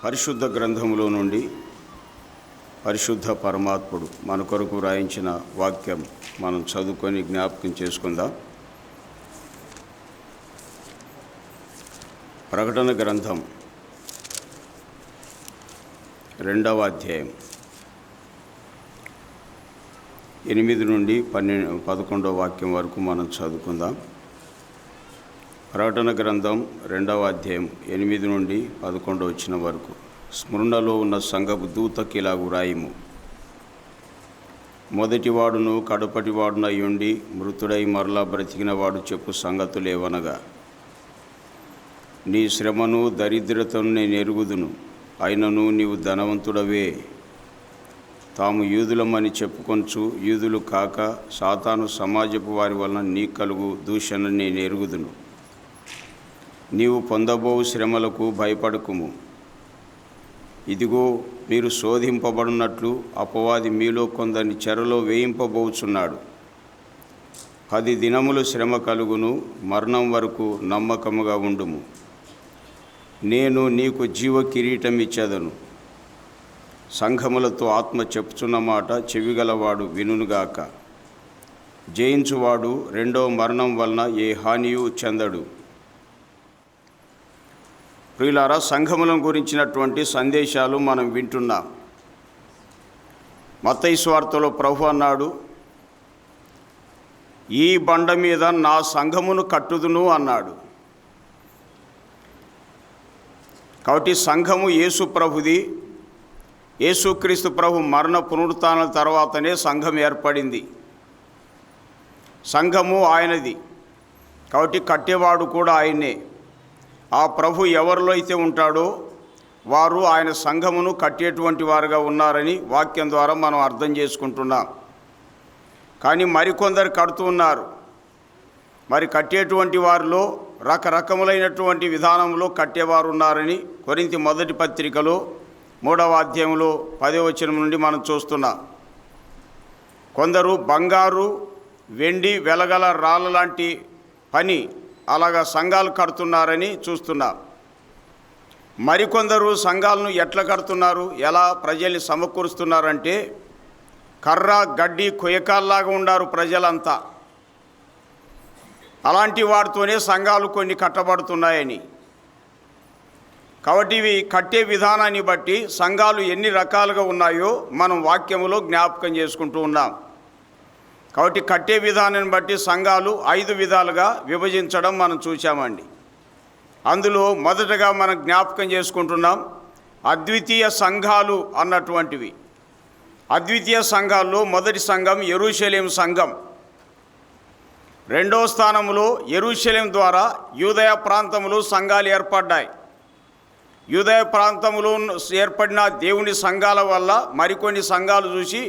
పరిశుద్ధ గ్రంథములో నుండి పరిశుద్ధ పరమాత్ముడు మన కొరకు రాయించిన వాక్యం మనం చదువుకొని జ్ఞాపకం చేసుకుందాం. ప్రకటన గ్రంథం 2వ అధ్యాయం 8 నుండి 11వ వాక్యం వరకు మనం చదువుకుందాం. ప్రకటన గ్రంథం 2వ అధ్యాయం 8 నుండి 11 వచ్చిన వరకు. స్మరణలో ఉన్న సంఘపు దూతకి ఇలాగు రాయిము. మొదటివాడును కడపటివాడునై ఉండి మృతుడై మరలా బ్రతికిన వాడు చెప్పు సంగతులేవనగా, నీ శ్రమను దరిద్రతను నేను ఎరుగుదును, అయినను నీవు ధనవంతుడవే. తాము యూదులమని చెప్పుకొంచు యూదులు కాక సాతాను సమాజపు వారి వలన నీ కలుగు దూషణ నేను ఎరుగుదును. నీవు పొందబోవు శ్రమలకు భయపడకుము. ఇదిగో, మీరు శోధింపబడినట్లు అపవాది మీలో కొందరిని చెరలో వేయింపబోచున్నాడు. 10 దినములు శ్రమ కలుగును, మరణం వరకు నమ్మకముగా ఉండుము. నేను నీకు జీవ కిరీటం ఇచ్చేదను. సంఘములతో ఆత్మ చెప్పుచున్న మాట చెవిగలవాడు వినుగాక. జయించువాడు రెండవ మరణం వలన ఏ హానియు చెందడు. ప్రియులారా, సంఘములను గురించినటువంటి సందేశాలు మనం వింటున్నాం. మత్తయి సువార్తలో ప్రభు అన్నాడు, ఈ బండ మీద నా సంఘమును కట్టుదును అన్నాడు. కాబట్టి సంఘము యేసు ప్రభుది. యేసుక్రీస్తు ప్రభు మరణ పునరుత్థానాల తర్వాతనే సంఘం ఏర్పడింది. సంఘము ఆయనది, కాబట్టి కట్టేవాడు కూడా ఆయనే. ఆ ప్రభు ఎవరిలో అయితే ఉంటాడో వారు ఆయన సంఘమును కట్టేటువంటి వారుగా ఉన్నారని వాక్యం ద్వారా మనం అర్థం చేసుకుంటున్నాం. కానీ మరికొందరు కడుతూ ఉన్నారు. మరి కట్టేటువంటి వారిలో రకరకములైనటువంటి విధానంలో కట్టేవారు ఉన్నారని కొరింథీ మొదటి పత్రికలో 3వ అధ్యాయంలో 10వ వచనం నుండి మనం చూస్తున్నాం. కొందరు బంగారు, వెండి, వెలగల రాళ్ళ లాంటి పని అలాగా సంఘాలు కడుతున్నారని చూస్తున్నాం. మరికొందరు సంఘాలను ఎట్లా కడుతున్నారు, ఎలా ప్రజల్ని సమకూరుస్తున్నారంటే కర్ర గడ్డి కొయ్యకాల్లాగా ఉండారు ప్రజలంతా. అలాంటి వాటితోనే సంఘాలు కొన్ని కట్టబడుతున్నాయని. కాబట్టి ఇవి కట్టే విధానాన్ని బట్టి సంఘాలు ఎన్ని రకాలుగా ఉన్నాయో మనం వాక్యములో జ్ఞాపకం చేసుకుంటూ ఉన్నాం. కాబట్టి కట్టే విధానాన్ని బట్టి సంఘాలు 5 విధాలుగా విభజించడం మనం చూసామండి. అందులో మొదటగా మనం జ్ఞాపకం చేసుకుంటున్నాం అద్వితీయ సంఘాలు అన్నటువంటివి. అద్వితీయ సంఘాల్లో మొదటి సంఘం యెరూషలేము సంఘం. 2వ స్థానంలో యెరూషలేం ద్వారా యూదయ ప్రాంతంలో సంఘాలు ఏర్పడ్డాయి. యూదయ ప్రాంతంలో ఏర్పడిన దేవుని సంఘాల వల్ల మరికొన్ని సంఘాలు చూసి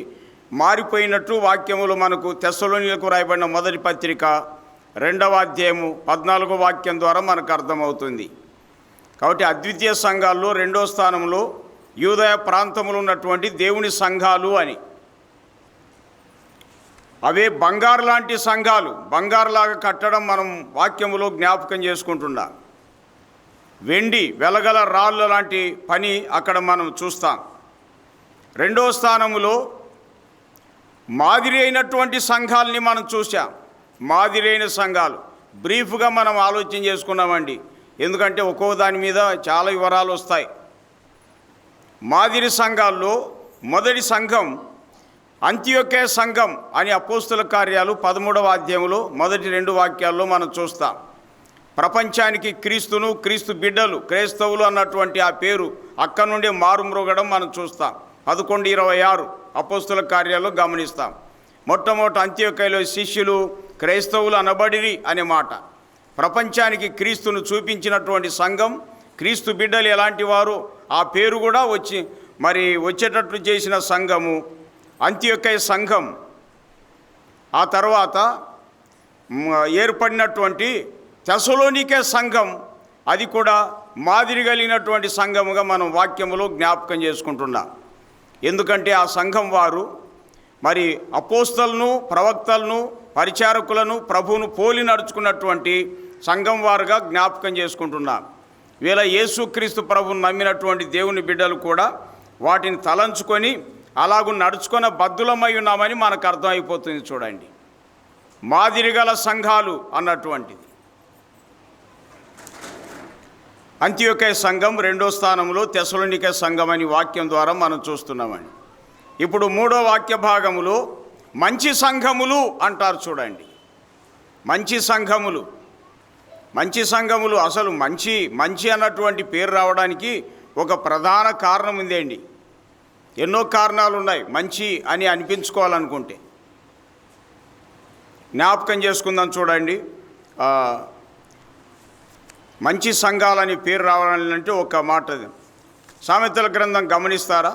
మారిపోయినట్టు వాక్యములు మనకు తెస్సలోనికీయులకు రాయబడిన మొదటి పత్రిక 2వ అధ్యాయము 14వ వాక్యం ద్వారా మనకు అర్థమవుతుంది. కాబట్టి అద్వితీయ సంఘాల్లో 2వ స్థానంలో యూదయ ప్రాంతంలో ఉన్నటువంటి దేవుని సంఘాలు అని. అవే బంగారు లాంటి సంఘాలు, బంగారులాగా కట్టడం మనం వాక్యములో జ్ఞాపకం చేసుకుంటున్నాం. వెండి, వెలగల రాళ్ళ లాంటి పని అక్కడ మనం చూస్తాం. 2వ స్థానములో మాదిరి అయినటువంటి సంఘాలని మనం చూసాం. మాదిరి అయిన సంఘాలు బ్రీఫ్గా మనం ఆలోచన చేసుకున్నామండి, ఎందుకంటే ఒక్కో దాని మీద చాలా వివరాలు వస్తాయి. మాదిరి సంఘాల్లో మొదటి సంఘం అంతియొకే సంఘం అని అపోస్తుల కార్యాలు 13వ అధ్యాయంలో మొదటి 2 వాక్యాల్లో మనం చూస్తాం. ప్రపంచానికి క్రీస్తును, క్రీస్తు బిడ్డలు, క్రైస్తవులు అన్నటువంటి ఆ పేరు అక్కడి నుండి మారుమ్రోగడం మనం చూస్తాం. 11:26 అపోస్తుల కార్యాల్లో గమనిస్తాం. మొట్టమొదటి అంత్యోక్యలో శిష్యులు క్రైస్తవులు అనబడిరి అనే మాట. ప్రపంచానికి క్రీస్తును చూపించినటువంటి సంఘం, క్రీస్తు బిడ్డలు ఎలాంటి వారు ఆ పేరు కూడా వచ్చేటట్లు చేసిన సంఘము అంత్యోక్య సంఘం. ఆ తర్వాత ఏర్పడినటువంటి తెస్సలోనికే సంఘం, అది కూడా మాదిరి కలిగినటువంటి సంఘముగా మనం వాక్యములో జ్ఞాపకం చేసుకుంటున్నాం. ఎందుకంటే ఆ సంఘం వారు మరి అపోస్తలను, ప్రవక్తలను, పరిచారకులను, ప్రభువును పోలి నడుచుకున్నటువంటి సంఘం వారుగా జ్ఞాపకం చేసుకుంటున్నాం. వీళ్ళ యేసుక్రీస్తు ప్రభువును నమ్మినటువంటి దేవుని బిడ్డలు కూడా వాటిని తలంచుకొని అలాగూ నడుచుకున్న బద్దులమై ఉన్నామని మనకు అర్థమైపోతుంది. చూడండి, మాదిరిగల సంఘాలు అన్నటువంటిది. అంతియోక్య సంఘం 2వ స్థానంలో, తెస్సలోనికే సంఘం అని వాక్యం ద్వారా మనం చూస్తున్నామండి. ఇప్పుడు 3వ వాక్య భాగములో మంచి సంఘములు అంటారు. చూడండి, మంచి సంఘములు. మంచి సంఘములు అసలు మంచి అన్నటువంటి పేరు రావడానికి ఒక ప్రధాన కారణం ఉందండి. ఎన్నో కారణాలు ఉన్నాయి మంచి అని అనిపించుకోవాలనుకుంటే. జ్ఞాపకం చేసుకుందాం. చూడండి, మంచి సంఘాలని పేరు రావాలంటే ఒక మాట, సామెతల గ్రంథం గమనిస్తారా?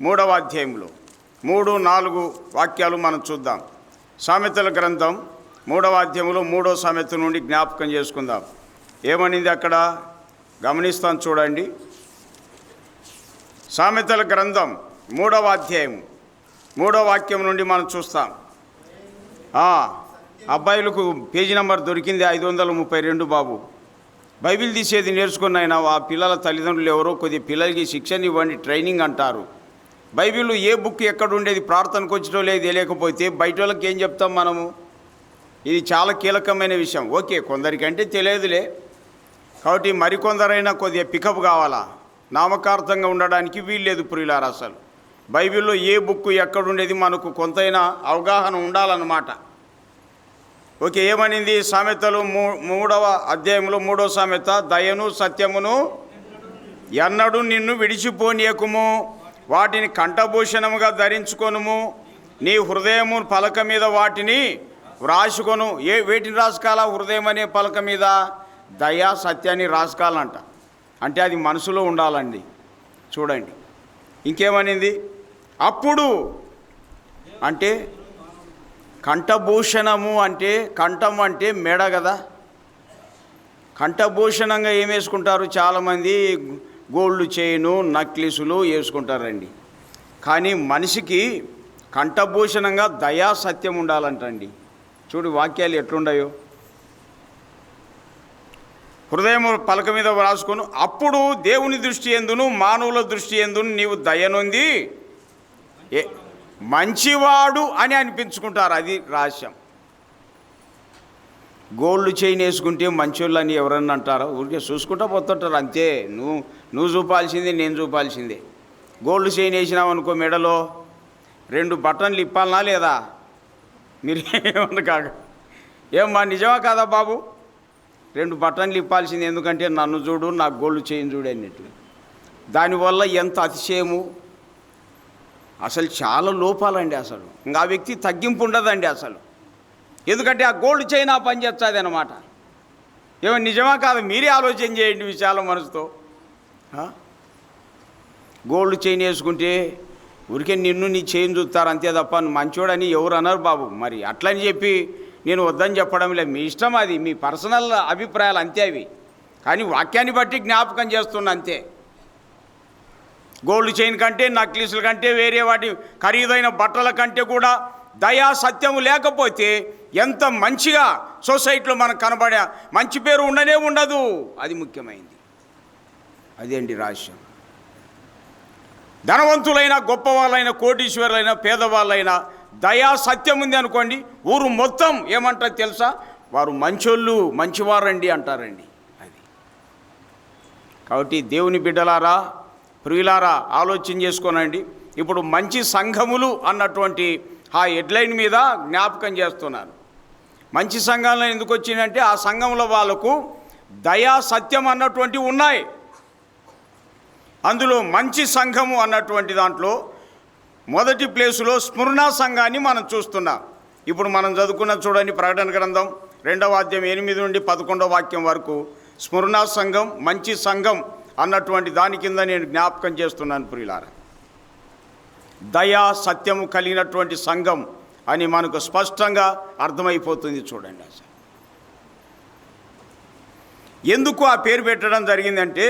3వ అధ్యాయంలో 3, 4 వాక్యాలు మనం చూద్దాం. సామెతల గ్రంథం 3వ అధ్యాయంలో 3వ సామెత నుండి జ్ఞాపకం చేసుకుందాం. ఏమనింది అక్కడ గమనిస్తాం. చూడండి, సామెతల గ్రంథం 3వ అధ్యాయం 3వ వాక్యం నుండి మనం చూస్తాం. అబ్బాయిలకు పేజీ నెంబర్ దొరికింది 532 బాబు. బైబిల్ తీసేది నేర్చుకున్నాయినా ఆ పిల్లల తల్లిదండ్రులు ఎవరో కొద్ది పిల్లలకి శిక్షణ ఇవ్వండి, ట్రైనింగ్ అంటారు. బైబిల్ ఏ బుక్ ఎక్కడ ఉండేది ప్రార్థనకు వచ్చటం లేదు తెలియకపోతే బయట వాళ్ళకి ఏం చెప్తాం మనము? ఇది చాలా కీలకమైన విషయం. ఓకే, కొందరికంటే తెలియదులే, కాబట్టి మరికొందరైనా కొద్దిగా పికప్ కావాలా, నామకార్థంగా ఉండడానికి వీల్లేదు ప్రియులారా. అసలు బైబిల్లో ఏ బుక్ ఎక్కడుండేది మనకు కొంతైనా అవగాహన ఉండాలన్నమాట. ఓకే, ఏమనింది? సామెతలు 3వ అధ్యాయంలో 3వ సామెత, దయను సత్యమును ఎన్నడూ నిన్ను విడిచిపోనీయకుము, వాటిని కంఠభూషణముగా ధరించుకొనుము, నీ హృదయము పలక మీద వాటిని వ్రాసుకొను. వేటిని రాసుకోవాలా? హృదయం అనే పలక మీద దయా సత్యాన్ని రాసుకోవాలంట. అంటే అది మనసులో ఉండాలండి. చూడండి, ఇంకేమనింది? అప్పుడు అంటే కంఠభూషణము అంటే, కంఠం అంటే మెడ కదా. కంఠభూషణంగా ఏం వేసుకుంటారు? చాలామంది గోల్డ్ చైను, నక్లిసులు వేసుకుంటారండి. కానీ మనిషికి కంఠభూషణంగా దయా సత్యం ఉండాలంటండి. చూడు వాక్యాలు ఎట్లుండాయో. హృదయం పలక మీద రాసుకొని, అప్పుడు దేవుని దృష్టి ఎందును మానవుల దృష్టి ఎందును నీవు దయనుంది మంచివాడు అని అనిపించుకుంటారు. అది రహస్యం. గోల్డ్ చైన్ వేసుకుంటే మంచోళ్ళు అని ఎవరన్నా అంటారా? ఊరికే చూసుకుంటా పోతుంటారు అంతే. నువ్వు చూపాల్సిందే, నేను చూపాల్సిందే. గోల్డ్ చైన్ వేసినామనుకో మెడలో 2 బటన్లు ఇప్పాలనా లేదా? మీరు ఏమన్నా కాక ఏమ్మా నిజమా కాదా బాబు? 2 బటన్లు ఇప్పాల్సింది. ఎందుకంటే నన్ను చూడు, నాకు గోల్డ్ చైన్ చూడు అన్నట్టు. దానివల్ల ఎంత అతిశయము, అసలు చాలా లోపాలండి. అసలు ఇంకా ఆ వ్యక్తి తగ్గింపు ఉండదండి అసలు. ఎందుకంటే ఆ గోల్డ్ చైన్ ఆ పని చేస్తుంది అన్నమాట. ఏమో నిజమా కాదు? మీరే ఆలోచన చేయండి విశాల మనసుతో. గోల్డ్ చైన్ వేసుకుంటే ఊరికే నిన్ను నీ చైన్ చూస్తారు అంతే తప్ప మంచోడని ఎవరు అన్నారు బాబు. మరి అట్లని చెప్పి నేను వద్దని చెప్పడం లేదు, మీ ఇష్టం, అది మీ పర్సనల్ అభిప్రాయాలు అంతే అవి. కానీ వాక్యాన్ని బట్టి జ్ఞాపకం చేస్తున్నా అంతే. గోల్డ్ చైన్ కంటే, నక్లీసుల కంటే, వేరే వాటి ఖరీదైన బట్టల కంటే కూడా దయా సత్యము లేకపోతే ఎంత మంచిగా సొసైటీలో మనకు కనబడే మంచి పేరు ఉండనే ఉండదు. అది ముఖ్యమైనది. అదేంటి రహస్యం. ధనవంతులైన, గొప్పవాళ్ళైన, కోటీశ్వరులైన, పేదవాళ్ళైనా దయా సత్యం ఉంది అనుకోండి, ఊరు మొత్తం ఏమంటారు తెలుసా? వారు మంచోళ్ళు, మంచివారండి అంటారండి. అది కాబట్టి దేవుని బిడ్డలారా, ప్రియులారా ఆలోచన చేసుకోనండి. ఇప్పుడు మంచి సంఘములు అన్నటువంటి ఆ హెడ్లైన్ మీద జ్ఞాపకం చేస్తున్నాను. మంచి సంఘంలో ఎందుకు వచ్చిందంటే ఆ సంఘంలో వాళ్ళకు దయా సత్యం అన్నటువంటివి ఉన్నాయి. అందులో మంచి సంఘము అన్నటువంటి దాంట్లో మొదటి ప్లేసులో స్మరణ సంఘాన్ని మనం చూస్తున్నాం. ఇప్పుడు మనం చదువుకున్న చూడండి, ప్రకటన గ్రంథం 2వ అధ్యాయం 8 నుండి 11వ వాక్యం వరకు స్మరణ సంఘం, మంచి సంఘం అన్నటువంటి దాని కింద నేను జ్ఞాపకం చేస్తున్నాను ప్రియులారా. దయా సత్యము కలిగినటువంటి సంఘం అని మనకు స్పష్టంగా అర్థమైపోతుంది. చూడండి అసలు ఎందుకు ఆ పేరు పెట్టడం జరిగిందంటే,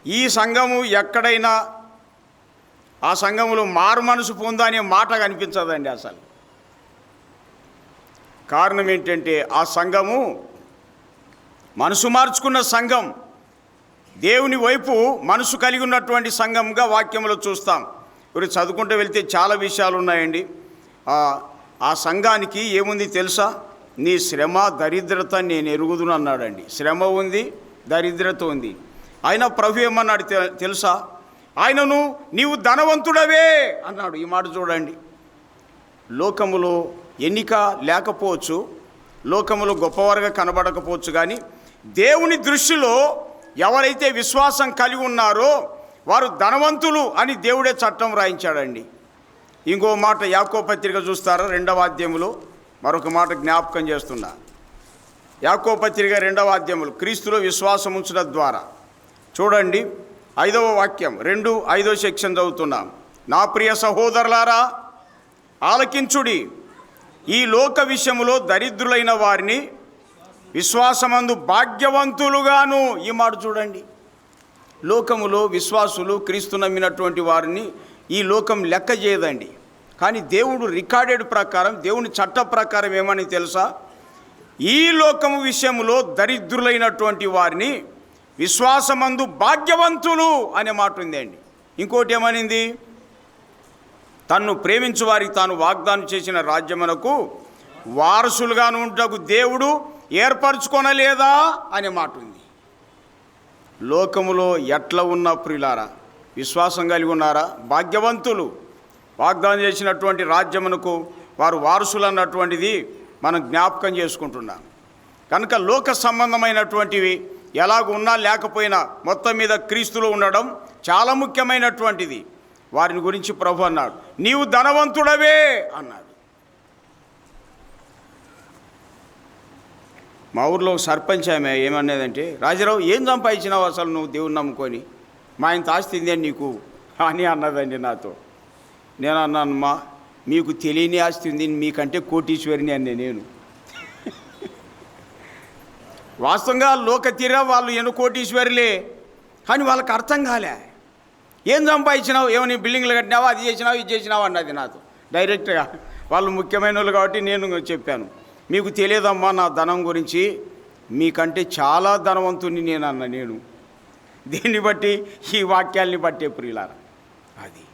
ఈ సంఘము ఎక్కడైనా ఆ సంఘములో మారు మనసు పొందా అనే మాట కనిపించదండి అసలు. కారణం ఏంటంటే ఆ సంఘము మనసు మార్చుకున్న సంఘం. దేవుని వైపు మనసు కలిగి ఉన్నటువంటి సంఘంగా వాక్యంలో చూస్తాం. ఇప్పుడు చదువుకుంటూ వెళ్తే చాలా విషయాలు ఉన్నాయండి. ఆ సంఘానికి ఏముంది తెలుసా? నీ శ్రమ దరిద్రత నేను ఎరుగుదును అన్నాడండి. శ్రమ ఉంది, దరిద్రత ఉంది. ఆయన ప్రభు ఏమన్నాడు తెలుసా? ఆయనను నీవు ధనవంతుడవే అన్నాడు. ఈ మాట చూడండి. లోకములో ఎన్నిక లేకపోవచ్చు, లోకములో గొప్పవారుగా కనబడకపోవచ్చు, కానీ దేవుని దృష్టిలో ఎవరైతే విశ్వాసం కలిగి ఉన్నారో వారు ధనవంతులు అని దేవుడే చట్టం రాయించాడండి. ఇంకో మాట యాకోబు పత్రిక చూస్తారా? 2వ అధ్యాయములో మరొక మాట జ్ఞాపకం చేస్తున్నా. యాకోబు పత్రిక 2వ అధ్యాయములు క్రీస్తులో విశ్వాసం ఉంచడం ద్వారా చూడండి 5వ వాక్యం 2:5 సెక్షన్ చదువుతున్నాం. నా ప్రియ సహోదరులారా ఆలకించుడి, ఈ లోక విషయములో దరిద్రులైన వారిని విశ్వాసమందు భాగ్యవంతులుగాను. ఈ మాట చూడండి. లోకములో విశ్వాసులు, క్రీస్తు నమ్మినటువంటి వారిని ఈ లోకం లెక్క చేయదండి. కానీ దేవుడు రికార్డెడ్ ప్రకారం, దేవుని చట్ట ప్రకారం ఏమని తెలుసా? ఈ లోకము విషయంలో దరిద్రులైనటువంటి వారిని విశ్వాసమందు భాగ్యవంతులు అనే మాట ఉందండి. ఇంకోటి ఏమనింది? తన్ను ప్రేమించు వారికి తాను వాగ్దానం చేసిన రాజ్యమునకు వారసులుగాను ఉంటకు దేవుడు ఏర్పరచుకొనలేదా అనే మాట ఉంది. లోకములో ఎట్లా ఉన్న ప్రియులారా, విశ్వాసం కలిగి ఉన్నారా? భాగ్యవంతులు. వాగ్దానం చేసినటువంటి రాజ్యమునకు వారు వారసులు అన్నటువంటిది మనం జ్ఞాపకం చేసుకుంటున్నాం. కనుక లోక సంబంధమైనటువంటివి ఎలాగున్నా లేకపోయినా మొత్తం మీద క్రీస్తులో ఉండడం చాలా ముఖ్యమైనటువంటిది. వారిని గురించి ప్రభు అన్నాడు, నీవు ధనవంతుడవే అన్నాడు. మా ఊర్లో సర్పంచ్ ఆమె ఏమనేదంటే, రాజారావు ఏం సంపాదించినావు అసలు నువ్వు దేవుని నమ్ముకొని? మా ఇంత ఆస్తి ఉంది నీకు అని అన్నదండి నాతో. నేను అన్నానమ్మా, మీకు తెలియని ఆస్తి ఉంది, మీకంటే కోటీశ్వరిని అనే నేను. వాస్తవంగా లోక తీరా వాళ్ళు ఎన్నో కోటీశ్వరులే, కానీ వాళ్ళకి అర్థం కాలే. ఏం సంపాదించినావు, ఏమని బిల్డింగ్లు కట్టినావా, అది చేసినావు, ఇది చేసినావు అన్నది నాతో డైరెక్ట్గా. వాళ్ళు ముఖ్యమైన వాళ్ళు కాబట్టి నేను చెప్పాను, మీకు తెలియదమ్మా నా ధనం గురించి, మీకంటే చాలా ధనవంతుని నేను అన్న. నేను దీన్ని బట్టి, ఈ వాక్యాల్ని బట్టే ప్రియులారా అది.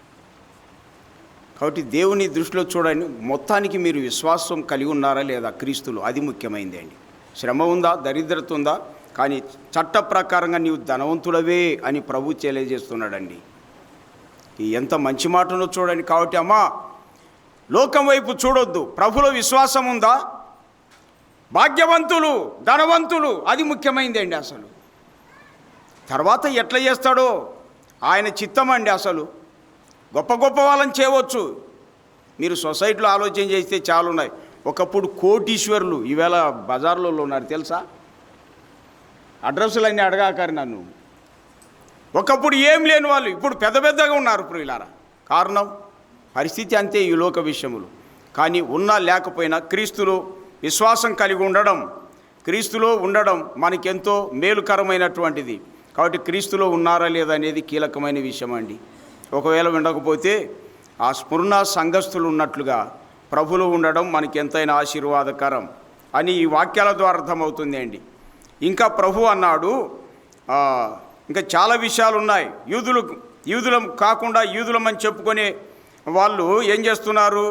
కాబట్టి దేవుని దృష్టిలో చూడండి, మొత్తానికి మీరు విశ్వాసం కలిగి ఉన్నారా లేదా క్రీస్తులో, అది ముఖ్యమైనది అండి. శ్రమ ఉందా, దరిద్రత ఉందా, కానీ చట్ట ప్రకారంగా నీవు ధనవంతుడవే అని ప్రభు తెలియజేస్తున్నాడండి. ఎంత మంచి మాటనో చూడండి. కాబట్టి అమ్మా, లోకం వైపు చూడొద్దు, ప్రభులో విశ్వాసం ఉందా, భాగ్యవంతులు, ధనవంతులు, అది ముఖ్యమైనది అండి. అసలు తర్వాత ఎట్లా చేస్తాడో ఆయన చిత్తం అండి. అసలు గొప్ప గొప్ప వాళ్ళని చేయవచ్చు. మీరు సొసైటీలో ఆలోచన చేస్తే చాలా ఉన్నాయి. ఒకప్పుడు కోటీశ్వరులు ఈవేళ బజార్లలో ఉన్నారు తెలుసా? అడ్రస్సులన్నీ అడగాకరి నన్ను. ఒకప్పుడు ఏం లేని వాళ్ళు ఇప్పుడు పెద్ద పెద్దగా ఉన్నారు ప్రియులారా. కారణం పరిస్థితి అంతే ఈ లోక విషయములు. కానీ ఉన్నా లేకపోయినా క్రీస్తులో విశ్వాసం కలిగి ఉండడం, క్రీస్తులో ఉండడం మనకెంతో మేలుకరమైనటువంటిది. కాబట్టి క్రీస్తులో ఉన్నారా లేదా అనేది కీలకమైన విషయం అండి. ఒకవేళ ఉండకపోతే ఆ స్ఫురణ సంఘస్థులు ఉన్నట్లుగా ప్రభులో ఉండడం మనకి ఎంతైనా ఆశీర్వాదకరం అని ఈ వాక్యాల ద్వారా అర్థమవుతుంది అండి. ఇంకా ప్రభు అన్నాడు, ఇంకా చాలా విషయాలు ఉన్నాయి. యూదులం కాకుండా యూదులమని చెప్పుకునే వాళ్ళు ఏం చేస్తున్నారు?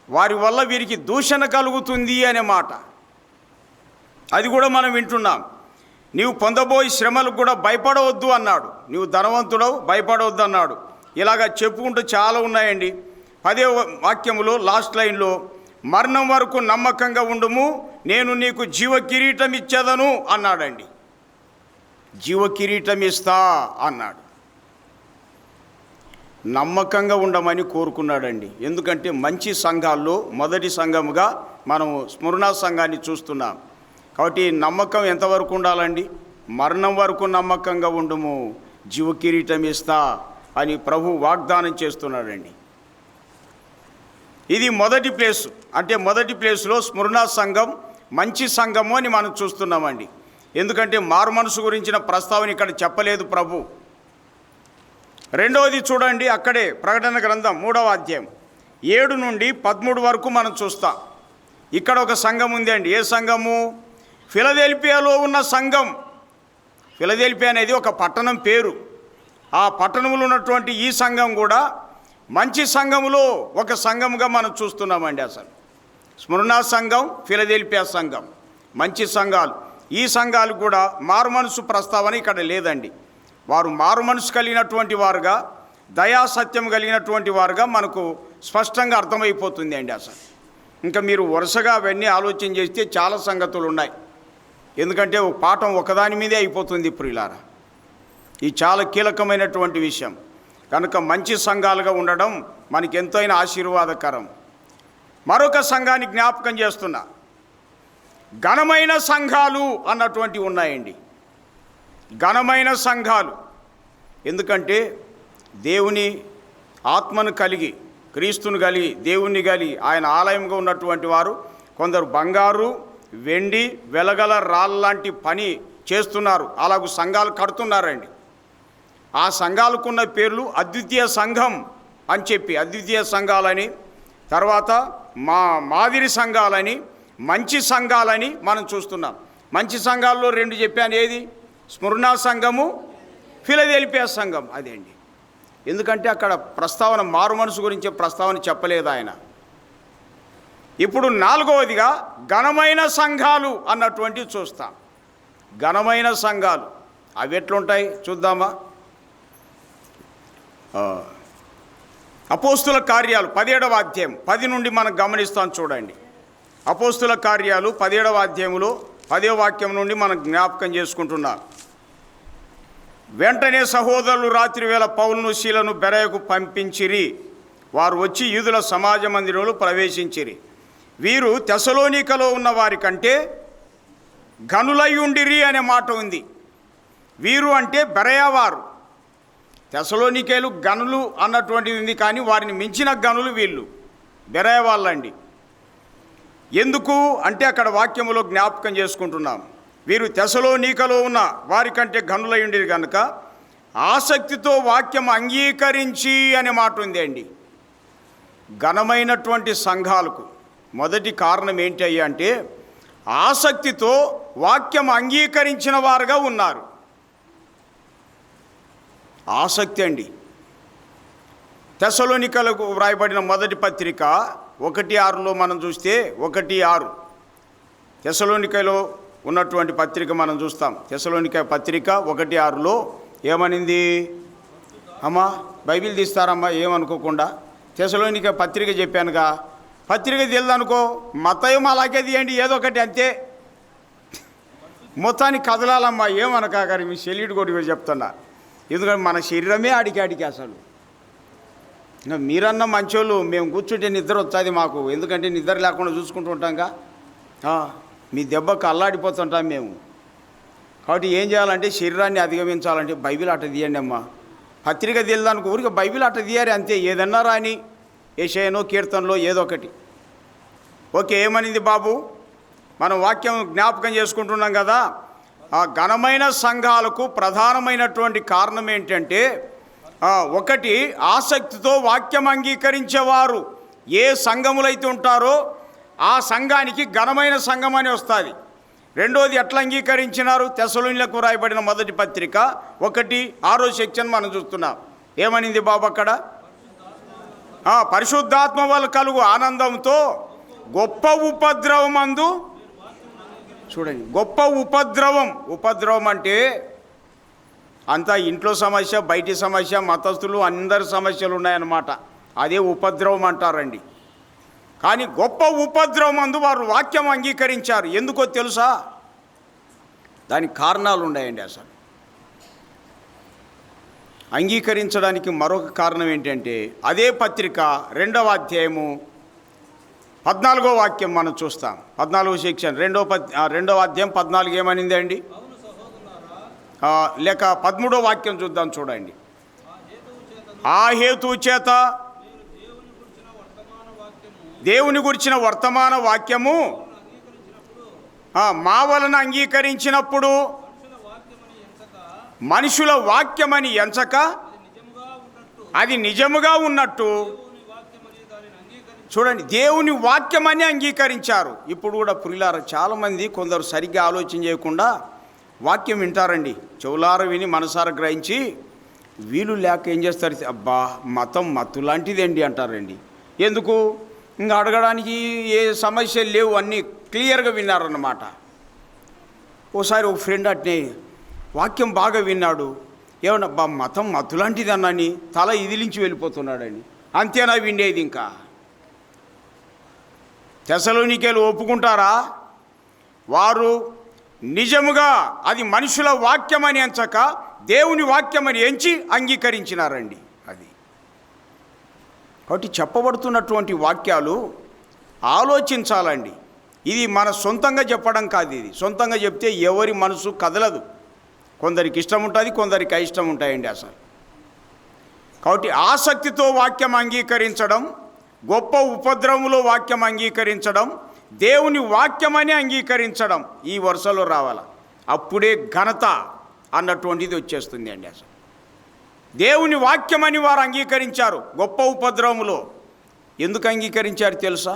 వారి వల్ల వీరికి దూషణ కలుగుతుంది అనే మాట, అది కూడా మనం వింటున్నాం. నీవు పొందబోయి శ్రమలకు కూడా భయపడవద్దు అన్నాడు. నీవు ధనవంతుడవు, భయపడవద్దు అన్నాడు. ఇలాగా చెప్పుకుంటూ చాలా ఉన్నాయండి. 10వ వాక్యములో లాస్ట్ లైన్లో, మరణం వరకు నమ్మకంగా ఉండుము, నేను నీకు జీవ కిరీటం ఇచ్చేదను అన్నాడండి. జీవ కిరీటం ఇస్తా అన్నాడు. నమ్మకంగా ఉండమని కోరుకున్నాడండి. ఎందుకంటే మంచి సంఘాల్లో మొదటి సంఘముగా మనము స్మరణ సంఘాన్ని చూస్తున్నాం. కాబట్టి నమ్మకం ఎంతవరకు ఉండాలండి? మరణం వరకు నమ్మకంగా ఉండుము, జీవ కిరీటం ఇస్తా అని ప్రభు వాగ్దానం చేస్తున్నాడండి. ఇది మొదటి ప్లేస్. అంటే మొదటి ప్లేస్లో స్మరణ సంఘం మంచి సంఘము అని మనం చూస్తున్నామండి. ఎందుకంటే మారు మనసు గురించిన ప్రస్తావన ఇక్కడ చెప్పలేదు ప్రభు. రెండవది చూడండి, అక్కడే ప్రకటన గ్రంథం 3వ అధ్యాయం 7 నుండి 13 వరకు మనం చూస్తాం. ఇక్కడ ఒక సంఘం ఉంది అండి. ఏ సంఘము? ఫిలదెల్ఫియాలో ఉన్న సంఘం. ఫిలదెల్ఫియా అనేది ఒక పట్టణం పేరు. ఆ పట్టణంలో ఉన్నటువంటి ఈ సంఘం కూడా మంచి సంఘములో ఒక సంఘముగా మనం చూస్తున్నామండి. అసలు స్మరణ సంఘం, ఫిలదెల్ఫియా సంఘం మంచి సంఘాలు. ఈ సంఘాలు కూడా మారుమనసు ప్రస్తావన ఇక్కడ లేదండి. వారు మారుమనసు కలిగినటువంటి వారుగా, దయాసత్యం కలిగినటువంటి వారుగా మనకు స్పష్టంగా అర్థమైపోతుంది అండి. అసలు ఇంకా మీరు వరుసగా అవన్నీ ఆలోచన చేస్తే చాలా సంగతులు ఉన్నాయి. ఎందుకంటే ఒక పాఠం ఒకదాని మీదే అయిపోతుంది ప్రియులారా. ఇది చాలా కీలకమైనటువంటి విషయం కనుక మంచి సంఘాలుగా ఉండడం మనకి ఎంతైనా ఆశీర్వాదకరం. మరొక సంఘాన్ని జ్ఞాపకం చేస్తున్నా. ఘనమైన సంఘాలు అన్నటువంటివి ఉన్నాయండి. ఘనమైన సంఘాలు ఎందుకంటే దేవుని ఆత్మను కలిగి, క్రీస్తును కలిగి, దేవుణ్ణి కలిగి ఆయన ఆలయంగా ఉన్నటువంటి వారు కొందరు బంగారు, వెండి, వెలగల రాళ్ళలాంటి పని చేస్తున్నారు. అలాగూ సంఘాలు కడుతున్నారండి. ఆ సంఘాలకున్న పేర్లు అద్వితీయ సంఘం అని చెప్పి, అద్వితీయ సంఘాలని, తర్వాత మాదిరి సంఘాలని, మంచి సంఘాలని మనం చూస్తున్నాం. మంచి సంఘాల్లో రెండు చెప్పాను. ఏది? స్మరణ సంఘము, ఫిలదెల్ఫియా సంఘం. అదే అండి. ఎందుకంటే అక్కడ ప్రస్తావన మారు మనసు గురించే ప్రస్తావన చెప్పలేదు ఆయన. ఇప్పుడు నాలుగవదిగా ఘనమైన సంఘాలు అన్నటువంటివి చూస్తాం. ఘనమైన సంఘాలు అవి ఎట్లుంటాయి చూద్దామా? అపోస్తుల కార్యాలు 17వ అధ్యాయం 10 నుండి మనం గమనిస్తాం. చూడండి, అపోస్తుల కార్యాలు 17వ అధ్యాయంలో 10వ వాక్యం నుండి మనం జ్ఞాపకం చేసుకుంటున్నాం. వెంటనే సహోదరులు రాత్రి వేళ పౌలును శీలను బెరయకు పంపించిరి. వారు వచ్చి యూదుల సమాజ మందిరంలో ప్రవేశించిరి. వీరు తెసలోనికలో ఉన్న వారి కంటే ఘనులయుండిరి అనే మాట ఉంది. వీరు అంటే బెరయవారు. తెసలోనికేలు గనులు అన్నటువంటిది ఉంది, కానీ వారిని మించిన గనులు వీళ్ళు బెరయ వాళ్ళండి. ఎందుకు అంటే అక్కడ వాక్యములో జ్ఞాపకం చేసుకుంటున్నాం. వీరు తెసలోనికలో ఉన్న వారికంటే గనులయుండిరి కనుక ఆసక్తితో వాక్యం అంగీకరించి అనే మాట ఉంది అండి. ఘనమైనటువంటి సంఘాలకు మొదటి కారణం ఏంటి అయ్యా అంటే ఆసక్తితో వాక్యం అంగీకరించిన వారుగా ఉన్నారు. ఆసక్తి అండి. తెసలోనికలకు వ్రాయబడిన మొదటి పత్రిక 1:6లో మనం చూస్తే 1:6 తెసలోనికలో ఉన్నటువంటి పత్రిక మనం చూస్తాం. తెసలోనిక పత్రిక 1:6లో ఏమనింది? అమ్మా బైబిల్ తీస్తారమ్మా ఏమనుకోకుండా. తెసలోనిక పత్రిక చెప్పానుగా, పత్రిక తెలియదనుకో మత్తయి అలాగే తీయండి, ఏదో ఒకటి అంతే. మొత్తానికి కదలాలమ్మా ఏమనకా. కానీ మీ శరీరుడు కూడా చెప్తున్నా, ఎందుకంటే మన శరీరమే అడికి అసలు. ఇంకా మీరన్న మంచోళ్ళు, మేము కూర్చుంటే నిద్ర వచ్చేది మాకు, ఎందుకంటే నిద్ర లేకుండా చూసుకుంటూ ఉంటాంగా. మీ దెబ్బకు అల్లాడిపోతుంటాం మేము. కాబట్టి ఏం చేయాలంటే శరీరాన్ని అధిగమించాలంటే బైబిల్ అట్ట తీయండి అమ్మా. పత్రిక తెలియదానికి ఊరికి బైబిల్ అట్ట తీయాలి అంతే. ఏదన్నా రాని యెషయానో కీర్తనలో ఏదో ఒకటి. ఓకే, ఏమనింది బాబు? మనం వాక్యం జ్ఞాపకం చేసుకుంటున్నాం కదా. ఆ ఘనమైన సంఘాలకు ప్రధానమైనటువంటి కారణం ఏంటంటే ఒకటి ఆసక్తితో వాక్యం అంగీకరించేవారు. ఏ సంఘములైతే ఉంటారో ఆ సంఘానికి ఘనమైన సంఘం అని వస్తుంది. రెండోది ఎట్లా అంగీకరించినారు? తెసలోనికలకు రాయబడిన మొదటి పత్రిక 1:6 సెక్షన్ మనం చూస్తున్నాం. ఏమనింది బాబు అక్కడ? పరిశుద్ధాత్మ వల్ల కలుగు ఆనందంతో గొప్ప ఉపద్రవమందు. చూడండి, గొప్ప ఉపద్రవం అంటే అంతా ఇంట్లో సమస్య, బయటి సమస్య, మతస్థులు అందరి సమస్యలు ఉన్నాయన్నమాట. అదే ఉపద్రవం అంటారండి. కానీ గొప్ప ఉపద్రవమందు వారు వాక్యం అంగీకరించారు. ఎందుకో తెలుసా? దానికి కారణాలు ఉన్నాయండి. అసలు అంగీకరించడానికి మరొక కారణం ఏంటంటే అదే పత్రిక 2వ అధ్యాయము 14వ వాక్యం మనం చూస్తాం. 14వ సెక్షన్ 2వ అధ్యాయం 14 ఏమనింది అండి? లేక 13వ వాక్యం చూద్దాం. చూడండి, ఆ హేతు చేత దేవుని గురించిన వర్తమాన వాక్యము మా వలన అంగీకరించినప్పుడు మనుషుల వాక్యమని ఎంచక అది నిజముగా ఉన్నట్టు. చూడండి, దేవుని వాక్యమని అంగీకరించారు. ఇప్పుడు కూడా ప్రియులారా చాలామంది కొందరు సరిగ్గా ఆలోచన చేయకుండా వాక్యం వింటారండి, చెవులార విని మనసార గ్రహించి వీలు లేక ఏం చేస్తారు, అబ్బా మతం మత్తు లాంటిదండి అంటారండి. ఎందుకు? ఇంకా అడగడానికి ఏ సమస్యలు లేవు, అన్నీ క్లియర్గా విన్నారన్నమాట. ఓసారి ఒక ఫ్రెండ్ అట్నే వాక్యం బాగా విన్నాడు, ఏమన్నా మతం మత్తు లాంటిది అన్నని తల ఇదిలించి వెళ్ళిపోతున్నాడండి. అంతేనా విండేది? ఇంకా తెస్సలోనికేలు ఒప్పుకుంటారా? వారు నిజముగా అది మనుషుల వాక్యమని ఎంచక దేవుని వాక్యమని ఎంచి అంగీకరించినారండి. అది కాబట్టి చెప్పబడుతున్నటువంటి వాక్యాలు ఆలోచించాలండి. ఇది మన సొంతంగా చెప్పడం కాదు. ఇది సొంతంగా చెప్తే ఎవరి మనసు కదలదు. కొందరికి ఇష్టం ఉంటుంది, కొందరికి అయిష్టం ఉంటాయండి అసలు. కాబట్టి ఆసక్తితో వాక్యం అంగీకరించడం, గొప్ప ఉపద్రవములో వాక్యం అంగీకరించడం, దేవుని వాక్యమని అంగీకరించడం, ఈ వరుసలో రావాలి. అప్పుడే ఘనత అన్నటువంటిది వచ్చేస్తుంది అండి. అసలు దేవుని వాక్యమని వారు అంగీకరించారు గొప్ప ఉపద్రవములో. ఎందుకు అంగీకరించారు తెలుసా?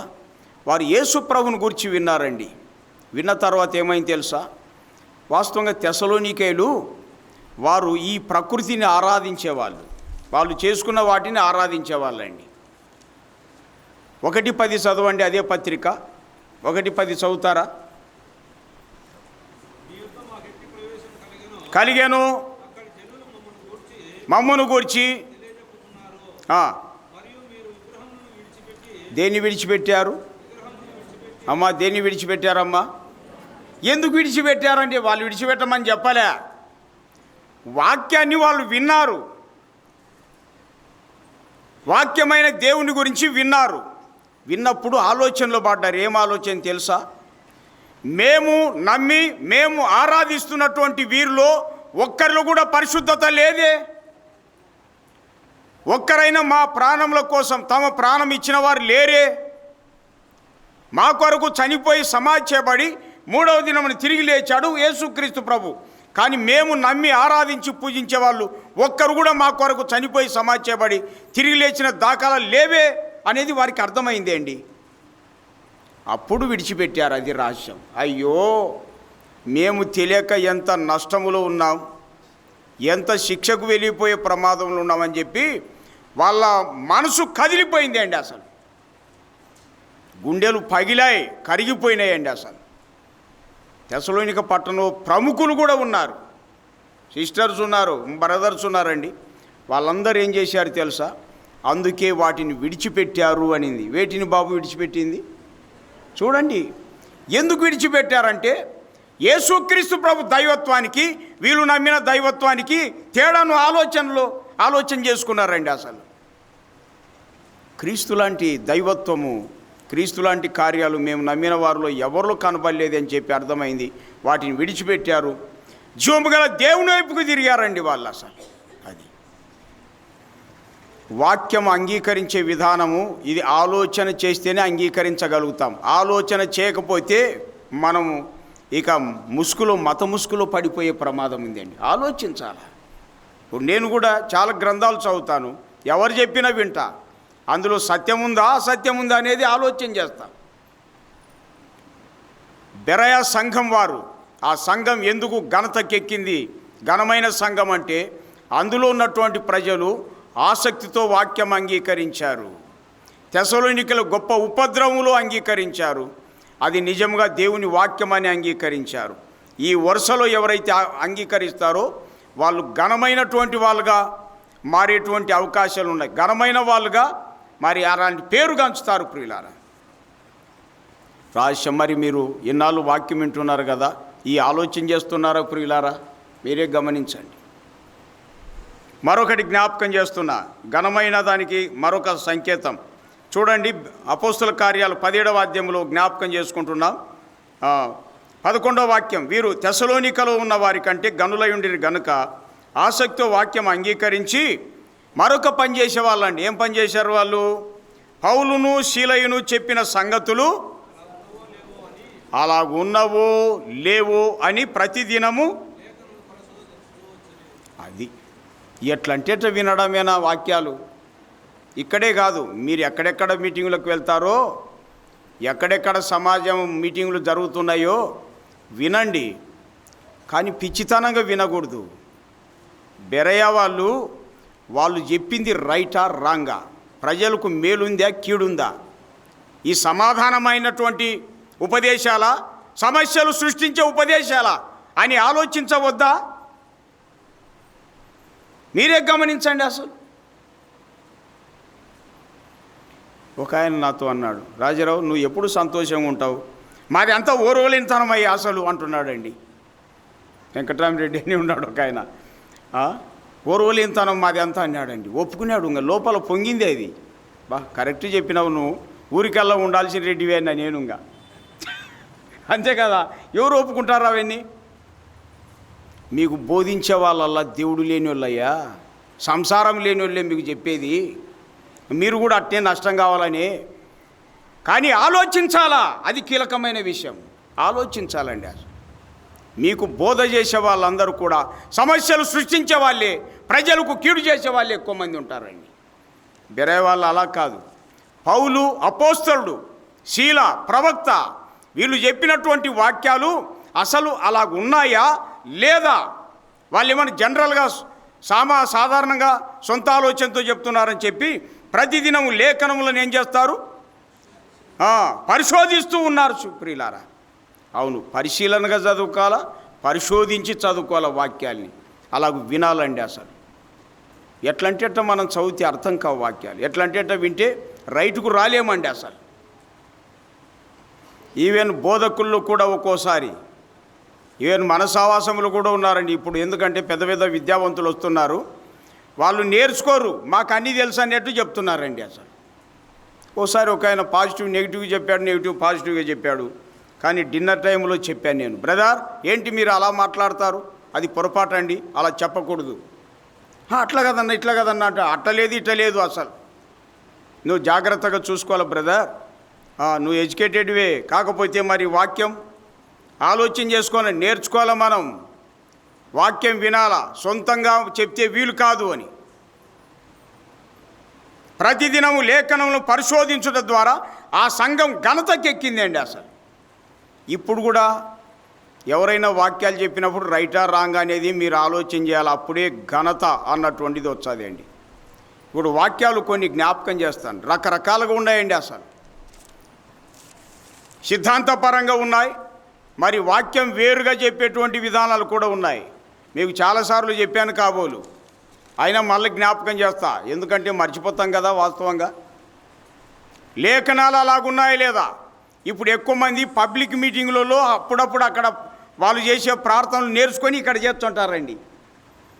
వారు యేసు ప్రభువుని గురించి విన్నారండి. విన్న తర్వాత ఏమైంది తెలుసా? వాస్తవంగా తెస్సలోనికేయులు వారు ఈ ప్రకృతిని ఆరాధించేవాళ్ళు, వాళ్ళు చేసుకున్న వాటిని ఆరాధించేవాళ్ళండి. 1:10 చదవండి, అదే పత్రిక 1:10 చదువుతారా? కలిగెను మమ్మను గూర్చి దేన్ని విడిచిపెట్టారు అమ్మా? దేన్ని విడిచిపెట్టారమ్మా? ఎందుకు విడిచిపెట్టారంటే వాళ్ళు విడిచిపెట్టమని చెప్పలే, వాక్యాన్ని వాళ్ళు విన్నారు. వాక్యమైన దేవుని గురించి విన్నారు. విన్నప్పుడు ఆలోచనలో పడ్డారు. ఏం ఆలోచన తెలుసా? మేము నమ్మి మేము ఆరాధిస్తున్నటువంటి వీరిలో ఒక్కరిలో కూడా పరిశుద్ధత లేదే. ఒక్కరైనా మా ప్రాణముల కోసం తమ ప్రాణం ఇచ్చిన వారు లేరే. మా కొరకు చనిపోయి సమాధి చేయబడి 3వ దినమున తిరిగి లేచాడు యేసుక్రీస్తు ప్రభు. కానీ మేము నమ్మి ఆరాధించి పూజించే వాళ్ళు ఒక్కరు కూడా మా కొరకు చనిపోయి సమాధి చేయబడి తిరిగి లేచిన దాఖలాలు లేవే అనేది వారికి అర్థమైంది అండి. అప్పుడు విడిచిపెట్టారు. అది రహస్యం. అయ్యో, మేము తెలియక ఎంత నష్టములో ఉన్నాం, ఎంత శిక్షకు వెళ్ళిపోయే ప్రమాదంలో ఉన్నామని చెప్పి వాళ్ళ మనసు కదిలిపోయింది అండి. అసలు గుండెలు పగిలాయి, కరిగిపోయినాయండి. అసలు తెస్సలోనిక పట్టణంలో ప్రముఖులు కూడా ఉన్నారు, సిస్టర్స్ ఉన్నారు, బ్రదర్స్ ఉన్నారండి. వాళ్ళందరూ ఏం చేశారు తెలుసా? అందుకే వాటిని విడిచిపెట్టారు అనింది. వేటిని బాబు విడిచిపెట్టింది? చూడండి, ఎందుకు విడిచిపెట్టారంటే యేసుక్రీస్తు ప్రభు దైవత్వానికి వీళ్ళు నమ్మిన దైవత్వానికి తేడాను ఆలోచన చేసుకున్నారండి. అసలు క్రీస్తు లాంటి దైవత్వము, క్రీస్తు లాంటి కార్యాలు మేము నమ్మిన వారిలో ఎవరిలో కనబడలేదు అని చెప్పి అర్థమైంది. వాటిని విడిచిపెట్టారు, జీవము గల దేవుని వైపుకు తిరిగారండి వాళ్ళు. అసలు అది వాక్యం అంగీకరించే విధానము. ఇది ఆలోచన చేస్తేనే అంగీకరించగలుగుతాం. ఆలోచన చేయకపోతే మనము ఇక మత ముసుగులో పడిపోయే ప్రమాదం ఉందండి. ఆలోచించాలి. ఇప్పుడు నేను కూడా చాలా గ్రంథాలు చదువుతాను, ఎవరు చెప్పినా వింటా. అందులో సత్యం ఉందా అసత్యం ఉందా అనేది ఆలోచన చేస్తాం. బెరయ సంఘం వారు, ఆ సంఘం ఎందుకు ఘనతకెక్కింది, ఘనమైన సంఘం అంటే అందులో ఉన్నటువంటి ప్రజలు ఆసక్తితో వాక్యం అంగీకరించారు. తెస్సలోనికల గొప్ప ఉపద్రవములో అంగీకరించారు. అది నిజంగా దేవుని వాక్యమని అంగీకరించారు. ఈ వరుసలో ఎవరైతే అంగీకరిస్తారో వాళ్ళు ఘనమైనటువంటి వాళ్ళుగా మారేటువంటి అవకాశాలు ఉన్నాయి. ఘనమైన వాళ్ళుగా మరి అలాంటి పేరు గంచుతారు. ప్రియులారా, రహస్యం. మరి మీరు ఇన్నాళ్ళు వాక్యం వింటున్నారు కదా, ఈ ఆలోచన చేస్తున్నారా ప్రియులారా? మీరే గమనించండి. మరొకటి జ్ఞాపకం చేస్తున్నా, ఘనమైన దానికి మరొక సంకేతం చూడండి. అపోస్తుల కార్యాలు 17వ అధ్యాయంలో జ్ఞాపకం చేసుకుంటున్నాం. 11వ వాక్యం, వీరు తెస్సలోనికలో ఉన్న వారి కంటే గనులై ఉండిరి గనుక ఆసక్తితో వాక్యం అంగీకరించి మరొక పని చేసేవాళ్ళండి. ఏం పని చేశారు వాళ్ళు? పౌలును శీలయును చెప్పిన సంగతులు అలాగున్నవో లేవో అని ప్రతిదినము, అది ఎట్లంటే ఎట్లా వినడమేనా వాక్యాలు? ఇక్కడే కాదు, మీరు ఎక్కడెక్కడ మీటింగులకు వెళ్తారో, ఎక్కడెక్కడ సమాజం మీటింగులు జరుగుతున్నాయో వినండి. కానీ పిచ్చితనంగా వినకూడదు. బెరయ వాళ్ళు చెప్పింది రైటా రాంగా, ప్రజలకు మేలుందా కీడుందా, ఈ సమాధానమైనటువంటి ఉపదేశాల, సమస్యలు సృష్టించే ఉపదేశాల అని ఆలోచించవద్దా? మీరే గమనించండి. అసలు ఒక ఆయన నాతో అన్నాడు, రాజారావు నువ్వు ఎప్పుడు సంతోషంగా ఉంటావు, మాది అంతా ఓర్వలేనితనమయ్యా అసలు అంటున్నాడండి. వెంకటరామరెడ్డి అని ఉన్నాడు ఒక ఆయన. ఓర్వలేనితనం మాది అంతా అన్నాడండి. ఒప్పుకున్నాడు. ఇంకా లోపల పొంగింది అది. కరెక్ట్ చెప్పినావు, నువ్వు ఊరికల్లా ఉండాల్సిన రెడ్డివే అన్నా నేను. ఇంకా అంతే కదా, ఎవరు ఒప్పుకుంటారు అవన్నీ? మీకు బోధించే వాళ్ళల్లా దేవుడు లేని వాళ్ళయ్యా, సంసారం లేని వాళ్ళే మీకు చెప్పేది. మీరు కూడా అట్టే నష్టం కావాలని. కానీ ఆలోచించాలా, అది కీలకమైన విషయం. ఆలోచించాలండి. అసలు మీకు బోధ చేసే వాళ్ళందరూ కూడా సమస్యలు సృష్టించే వాళ్ళే, ప్రజలకు కీడు చేసే వాళ్ళే ఎక్కువ మంది ఉంటారండి. బెరయ వాళ్ళు అలా కాదు. పౌలు అపోస్తలుడు, శీల ప్రవక్త, వీళ్ళు చెప్పినటువంటి వాక్యాలు అసలు అలా ఉన్నాయా లేదా, వాళ్ళు ఏమైనా జనరల్గా సాధారణంగా సొంత ఆలోచనతో చెప్తున్నారని చెప్పి ప్రతిదినం లేఖనములను ఏం చేస్తారు, పరిశోధిస్తూ ఉన్నారు. ప్రియులారా, అవును, పరిశీలనగా చదువుకోవాలా, పరిశోధించి చదువుకోవాలా వాక్యాల్ని. అలాగ వినాలండి. అసలు ఎట్లంటే మనం చదివితే అర్థం కావు వాక్యాలు, ఎట్లంటే వింటే రైటుకు రాలేమండి. అసలు ఈవెన్ బోధకుల్లో కూడా ఒక్కోసారి, ఈవెన్ మన సావాసములు కూడా ఉన్నారండి ఇప్పుడు. ఎందుకంటే పెద్ద పెద్ద విద్యావంతులు వస్తున్నారు, వాళ్ళు నేర్చుకోరు, మాకు అన్నీ తెలుసు అన్నట్టు చెప్తున్నారండి. అసలు ఓసారి ఒక ఆయన పాజిటివ్ నెగిటివ్ చెప్పాడు, నెగిటివ్ పాజిటివ్గా చెప్పాడు. కానీ డిన్నర్ టైంలో చెప్పాను నేను, బ్రదర్ ఏంటి మీరు అలా మాట్లాడతారు, అది పొరపాటు అండి, అలా చెప్పకూడదు. అట్లా కదన్నా ఇట్లా కదన్నా అంటే అట్టలేదు ఇట్టలేదు. అసలు నువ్వు జాగ్రత్తగా చూసుకోవాలి బ్రదర్, నువ్వు ఎడ్యుకేటెడ్వే, కాకపోతే మరి వాక్యం ఆలోచన చేసుకొని నేర్చుకోవాలి. మనం వాక్యం వినాలా, సొంతంగా చెప్తే వీలు కాదు అని. ప్రతిదినము లేఖనములను పరిశోధించడం ద్వారా ఆ సంఘం ఘనతకెక్కిందండి. అసలు ఇప్పుడు కూడా ఎవరైనా వాక్యాలు చెప్పినప్పుడు రైటా రాంగ్ అనేది మీరు ఆలోచన చేయాలి, అప్పుడే ఘనత అన్నటువంటిది వచ్చేది అండి. ఇప్పుడు వాక్యాలు కొన్ని జ్ఞాపకం చేస్తాను, రకరకాలుగా ఉన్నాయండి. అసలు సిద్ధాంతపరంగా ఉన్నాయి, మరి వాక్యం వేరుగా చెప్పేటువంటి విధానాలు కూడా ఉన్నాయి. మీకు చాలాసార్లు చెప్పాను కాబోలు, అయినా మళ్ళీ జ్ఞాపకం చేస్తా, ఎందుకంటే మర్చిపోతాం కదా. వాస్తవంగా లేఖనాలు అలాగున్నాయా లేదా? ఇప్పుడు ఎక్కువ మంది పబ్లిక్ మీటింగులలో అప్పుడప్పుడు అక్కడ వాళ్ళు చేసే ప్రార్థనలు నేర్చుకొని ఇక్కడ చేస్తుంటారండి.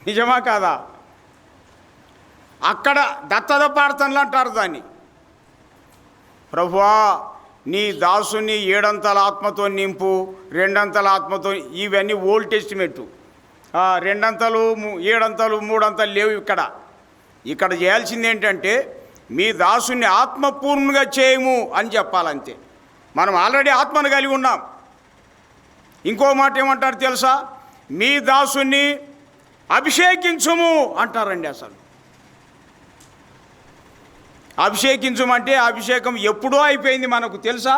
నిజమా కాదా? అక్కడ దత్తత ప్రార్థనలు అంటారు దాన్ని. ప్రభువా నీ దాసుని 7 ఆత్మతో నింపు, 2 ఆత్మతో, ఇవన్నీ ఓల్డ్ టెస్టిమెంటు. 2 7 3 లేవు. ఇక్కడ చేయాల్సింది ఏంటంటే మీ దాసుని ఆత్మపూర్ణంగా చేయము అని చెప్పాలంతే. మనం ఆల్రెడీ ఆత్మను కలిగి ఉన్నాం. ఇంకో మాట ఏమంటారు తెలుసా? మీ దాసుని అభిషేకించుము అంటారండి. అసలు అభిషేకించమంటే అభిషేకం ఎప్పుడో అయిపోయింది మనకు తెలుసా?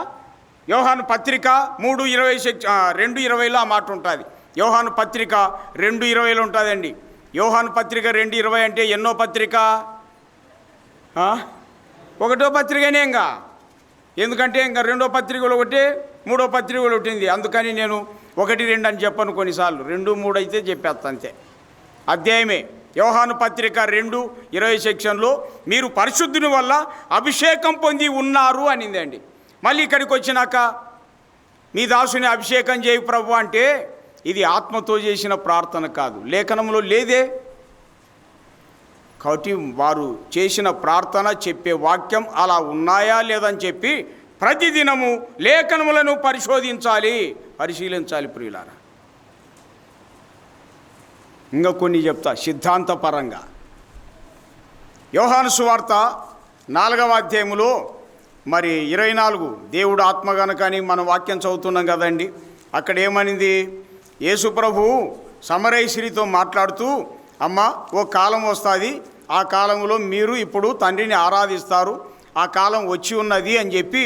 యోహాను పత్రిక 2:20 ఆ మాట ఉంటుంది. యోహాను పత్రిక 2:20 ఉంటుందండి. యోహాను పత్రిక 2:20 అంటే ఎన్నో పత్రిక? 1వ పత్రికనే. ఎందుకంటే ఇంకా 2వ పత్రికలు ఒకటి, 3వ పత్రికలు ఒకటింది. అందుకని నేను 1, 2 అని చెప్పను. కొన్నిసార్లు 2, 3 అయితే చెప్పేస్తా అంతే. అధ్యాయమే యోహాను పత్రిక 2:20 సెక్షన్లో మీరు పరిశుద్ధుని వల్ల అభిషేకం పొంది ఉన్నారు అనిందండి. మళ్ళీ ఇక్కడికి వచ్చినాక మీ దాసుని అభిషేకం చేయి ప్రభు అంటే ఇది ఆత్మతో చేసిన ప్రార్థన కాదు, లేఖనంలో లేదే. కాబట్టి వారు చేసిన ప్రార్థన, చెప్పే వాక్యం అలా ఉన్నాయా లేదని చెప్పి ప్రతిదినము లేఖనములను పరిశీలించాలి ప్రియులారా. ఇంకా కొన్ని చెప్తా సిద్ధాంతపరంగా. యోహాను సువార్త 4వ అధ్యాయములో మరి 24 దేవుడు ఆత్మ గనుకని మనం వాక్యం చదువుతున్నాం కదండి. అక్కడ ఏమనింది? యేసు ప్రభువు సమరయ స్త్రీతో మాట్లాడుతూ, అమ్మ ఓ కాలం వస్తుంది, ఆ కాలంలో మీరు ఇప్పుడు తండ్రిని ఆరాధిస్తారు, ఆ కాలం వచ్చి ఉన్నది అని చెప్పి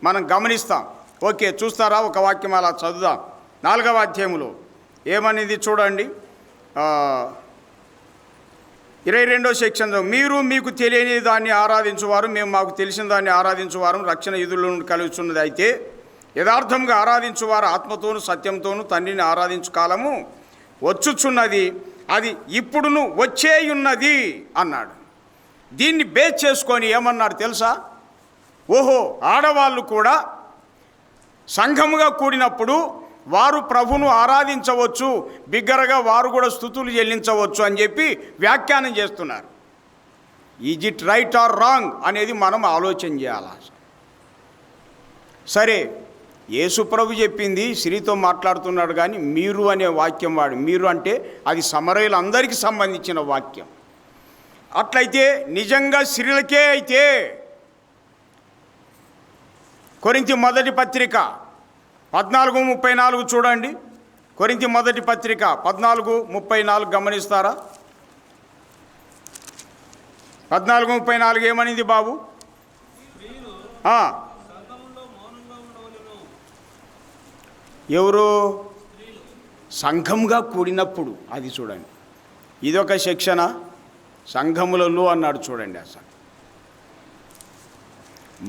మనం గమనిస్తాం. ఓకే, చూస్తారా? ఒక వాక్యం అలా చదువుదాం. 4వ అధ్యాయములో ఏమనేది చూడండి. 22వ సెక్షన్, మీరు మీకు తెలియని దాన్ని ఆరాధించువారు, మేము మాకు తెలిసిన దాన్ని ఆరాధించువారు, రక్షణ విధుల నుండి కలుగుతున్నది. అయితే యథార్థంగా ఆరాధించువారు ఆత్మతోను సత్యంతోను తండ్రిని ఆరాధించు కాలము వచ్చుచున్నది, అది ఇప్పుడును వచ్చేయున్నది అన్నాడు. దీన్ని బేస్ చేసుకొని ఏమన్నాడు తెలుసా? ఓహో, ఆడవాళ్ళు కూడా సంఘముగా కూడినప్పుడు వారు ప్రభును ఆరాధించవచ్చు, బిగ్గరగా వారు కూడా స్తుతులు చెల్లించవచ్చు అని చెప్పి వ్యాఖ్యానం చేస్తున్నారు. Is it right are wrong అనేది మనం ఆలోచన చేయాలి. సరే, యేసు ప్రభు చెప్పింది స్త్రీతో మాట్లాడుతున్నాడు, కానీ మీరు అనే వాక్యం వాడు. మీరు అంటే అది సమరయులందరికీ సంబంధించిన వాక్యం. అట్లయితే నిజంగా స్త్రీలకే అయితే కొరింథీ మొదటి పత్రిక 14:34 చూడండి. కొరింథీ మొదటి పత్రిక 14:34 గమనిస్తారా? 14:34 ఏమనింది బాబు? ఎవరు? సంఘంగా కూడినప్పుడు. అది చూడండి, ఇదొక శిక్షణ. సంఘములలో అన్నాడు చూడండి. అసలు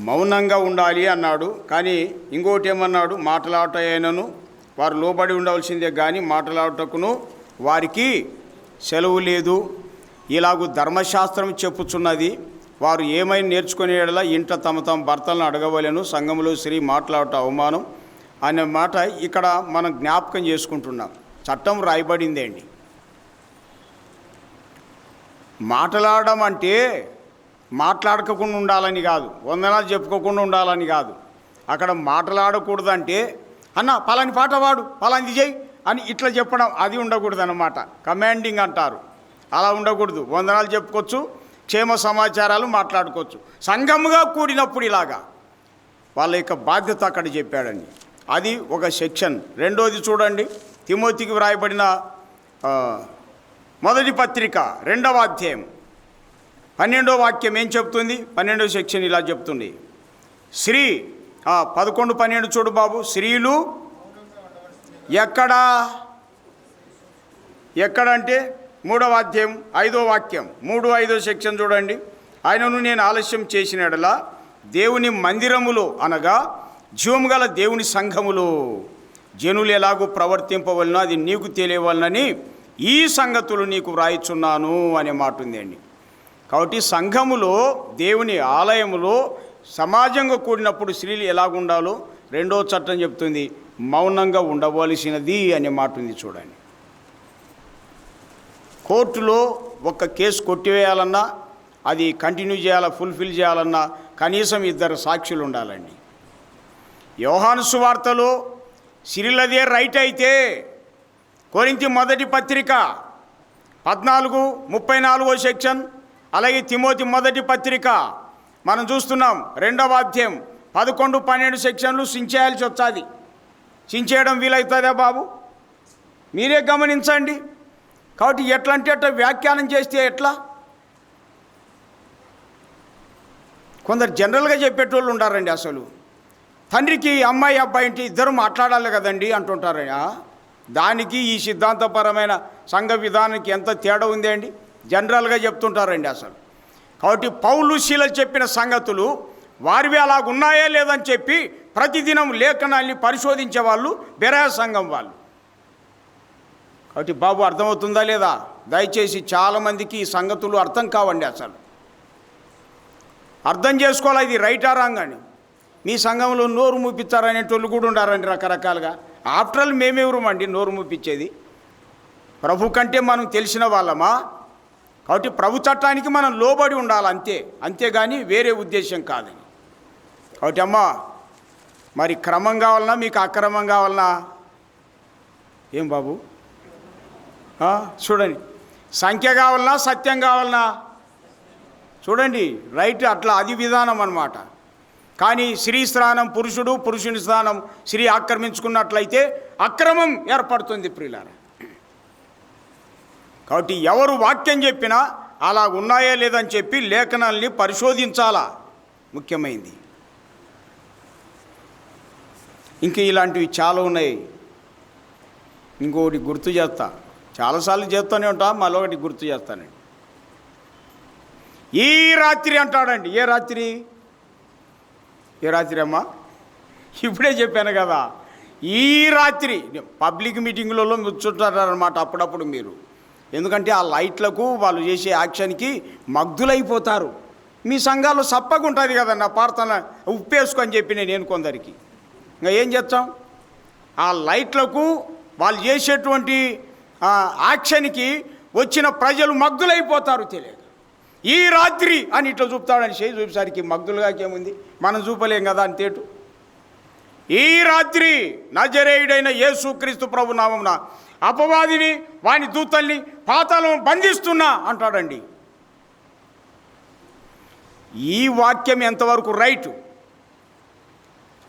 మౌనంగా ఉండాలి అన్నాడు, కానీ ఇంకోటి ఏమన్నాడు? మాటలాటైనను వారు లోబడి ఉండవలసిందే, కానీ మాటలాటకును వారికి సెలవు లేదు. ఇలాగూ ధర్మశాస్త్రం చెప్పుచున్నది, వారు ఏమైనా నేర్చుకునేలా ఇంట తమ భర్తలను అడగవలెను, సంఘములో స్త్రీ మాట్లాడట అవమానం అనే మాట ఇక్కడ మనం జ్ఞాపకం చేసుకుంటున్నాం. చట్టం రాయబడిందే అండి. మాట్లాడడం అంటే మాట్లాడకుండా ఉండాలని కాదు, వందనాలు చెప్పుకోకుండా ఉండాలని కాదు. అక్కడ మాట్లాడకూడదంటే అన్న పలాని పాట వాడు, పలాని చేయి అని ఇట్లా చెప్పడం, అది ఉండకూడదు అన్నమాట. కమాండింగ్ అంటారు, అలా ఉండకూడదు. వందనాలు చెప్పుకోవచ్చు, క్షేమ సమాచారాలు మాట్లాడుకోవచ్చు. సంఘముగా కూడినప్పుడు ఇలాగా వాళ్ళ యొక్క బాధ్యత అక్కడ చెప్పాడండి. అది ఒక సెక్షన్. రెండోది చూడండి, తిమోతికి వ్రాయబడిన మొదటి పత్రిక 2వ అధ్యాయం 12వ వాక్యం ఏం చెప్తుంది? 12వ సెక్షన్ ఇలా చెప్తుంది. స్త్రీ 11:12 చూడు బాబు. స్త్రీలు ఎక్కడంటే 3వ అధ్యాయం 5వ వాక్యం, 3-5 సెక్షన్ చూడండి. ఆయనను నేను ఆలస్యం చేసిన యెడల దేవుని మందిరములో, అనగా జీవము గల దేవుని సంఘములో జనులు ఎలాగూ ప్రవర్తింపవలనో అది నీకు తెలియవలనని ఈ సంగతులు నీకు వ్రాయిచున్నాను అనే మాట ఉందండి. కాబట్టి సంఘములో, దేవుని ఆలయములో సమాజంగా కూడినప్పుడు స్త్రీలు ఎలాగుండాలో 2వ చట్టం చెప్తుంది, మౌనంగా ఉండవలసినది అనే మాట ఉంది చూడండి. కోర్టులో ఒక కేసు కొట్టివేయాలన్నా, అది కంటిన్యూ చేయాలా, ఫుల్ఫిల్ చేయాలన్నా కనీసం 2 సాక్షులు ఉండాలండి. యోహాను సువార్తలో స్త్రీలదే రైట్ అయితే, కొరింథీ మొదటి పత్రిక 14:34 సెక్షన్, అలాగే తిమోతి మొదటి పత్రిక మనం చూస్తున్నాం 2వ అధ్యాయం 11-12 సెక్షన్లు సించేయాల్సి వచ్చాది. సించేయడం వీలవుతుందా బాబు? మీరే గమనించండి. కాబట్టి ఎట్లా అంటే అట్లా వ్యాఖ్యానం చేస్తే ఎట్లా? కొందరు జనరల్గా చెప్పేటోళ్ళు ఉండారండి. అసలు తండ్రికి అమ్మాయి అబ్బాయి అంటే ఇద్దరు మాట్లాడాలి కదండి అంటుంటారు. దానికి ఈ సిద్ధాంతపరమైన సంఘ విధానానికి ఎంత తేడా ఉంది అండి? జనరల్గా చెప్తుంటారండి అసలు. కాబట్టి పౌలు శీలలు చెప్పిన సంగతులు వారివి అలాగున్నాయా లేదని చెప్పి ప్రతిదినం లేఖనాల్ని పరిశోధించే వాళ్ళు బెరాయ సంఘం వాళ్ళు. కాబట్టి బాబు అర్థమవుతుందా లేదా? దయచేసి చాలామందికి ఈ సంగతులు అర్థం కావండి. అసలు అర్థం చేసుకోవాలి, ఇది రైటా రాంగ్ అని. మీ సంఘంలో నోరు మూపించారనేటోళ్ళు కూడా ఉండారండి రకరకాలుగా. ఆఫ్టర్ ఆల్ మేమెవరమండి నోరు మూపించేది? ప్రభు కంటే మనం తెలిసిన వాళ్ళమా? కాబట్టి ప్రభు చట్టానికి మనం లోబడి ఉండాలి అంతే, అంతేగాని వేరే ఉద్దేశం కాదని. కాబట్టి అమ్మ, మరి క్రమం కావాలన్నా మీకు అక్రమం కావాలన్నా? ఏం బాబు చూడండి, సంఖ్య కావాలన్నా సత్యం కావాలన్నా? చూడండి, రైట్ అట్లా, అది విధానం అన్నమాట. కానీ స్త్రీ స్థానం పురుషుడు, పురుషుని స్థానం స్త్రీ ఆక్రమించుకున్నట్లయితే అక్రమం ఏర్పడుతుంది ప్రియులారా. కాబట్టి ఎవరు వాక్యం చెప్పినా అలా ఉన్నాయా లేదని చెప్పి లేఖనాల్ని పరిశోధించాలా, ముఖ్యమైనది. ఇంక ఇలాంటివి చాలా ఉన్నాయి. ఇంకొకటి గుర్తు చేస్తా, చాలాసార్లు చేస్తూనే ఉంటా, మళ్ళీ ఒకటి గుర్తు చేస్తానండి. ఈ రాత్రి అంటాడండి. ఏ రాత్రి? ఏ రాత్రి అమ్మా? ఇప్పుడే చెప్పాను కదా, ఈ రాత్రి. పబ్లిక్ మీటింగులలో కూర్చుంటారనమాట అప్పుడప్పుడు మీరు. ఎందుకంటే ఆ లైట్లకు వాళ్ళు చేసే యాక్షన్కి మగ్ధులైపోతారు. మీ సంఘాల్లో సప్పగా ఉంటుంది కదన్న, ప్రార్థన ఉప్పేసుకొని చెప్పి నేను కొందరికి. ఇంకా ఏం చేస్తాం? ఆ లైట్లకు వాళ్ళు చేసేటువంటి యాక్షన్కి వచ్చిన ప్రజలు మగ్ధులైపోతారు. తెలియదు ఈ రాత్రి అని ఇట్లా చూపుతాడని చేయి చూపేసరికి మగ్ధులుగాకేముంది, మనం చూపలేం కదా అంతేటు. ఈ రాత్రి నజరేయుడైన యేసుక్రీస్తు ప్రభు నామమున అపవాదిని వాని దూతల్ని పాతాళం బంధిస్తున్నా అంటాడండి. ఈ వాక్యం ఎంతవరకు రైటు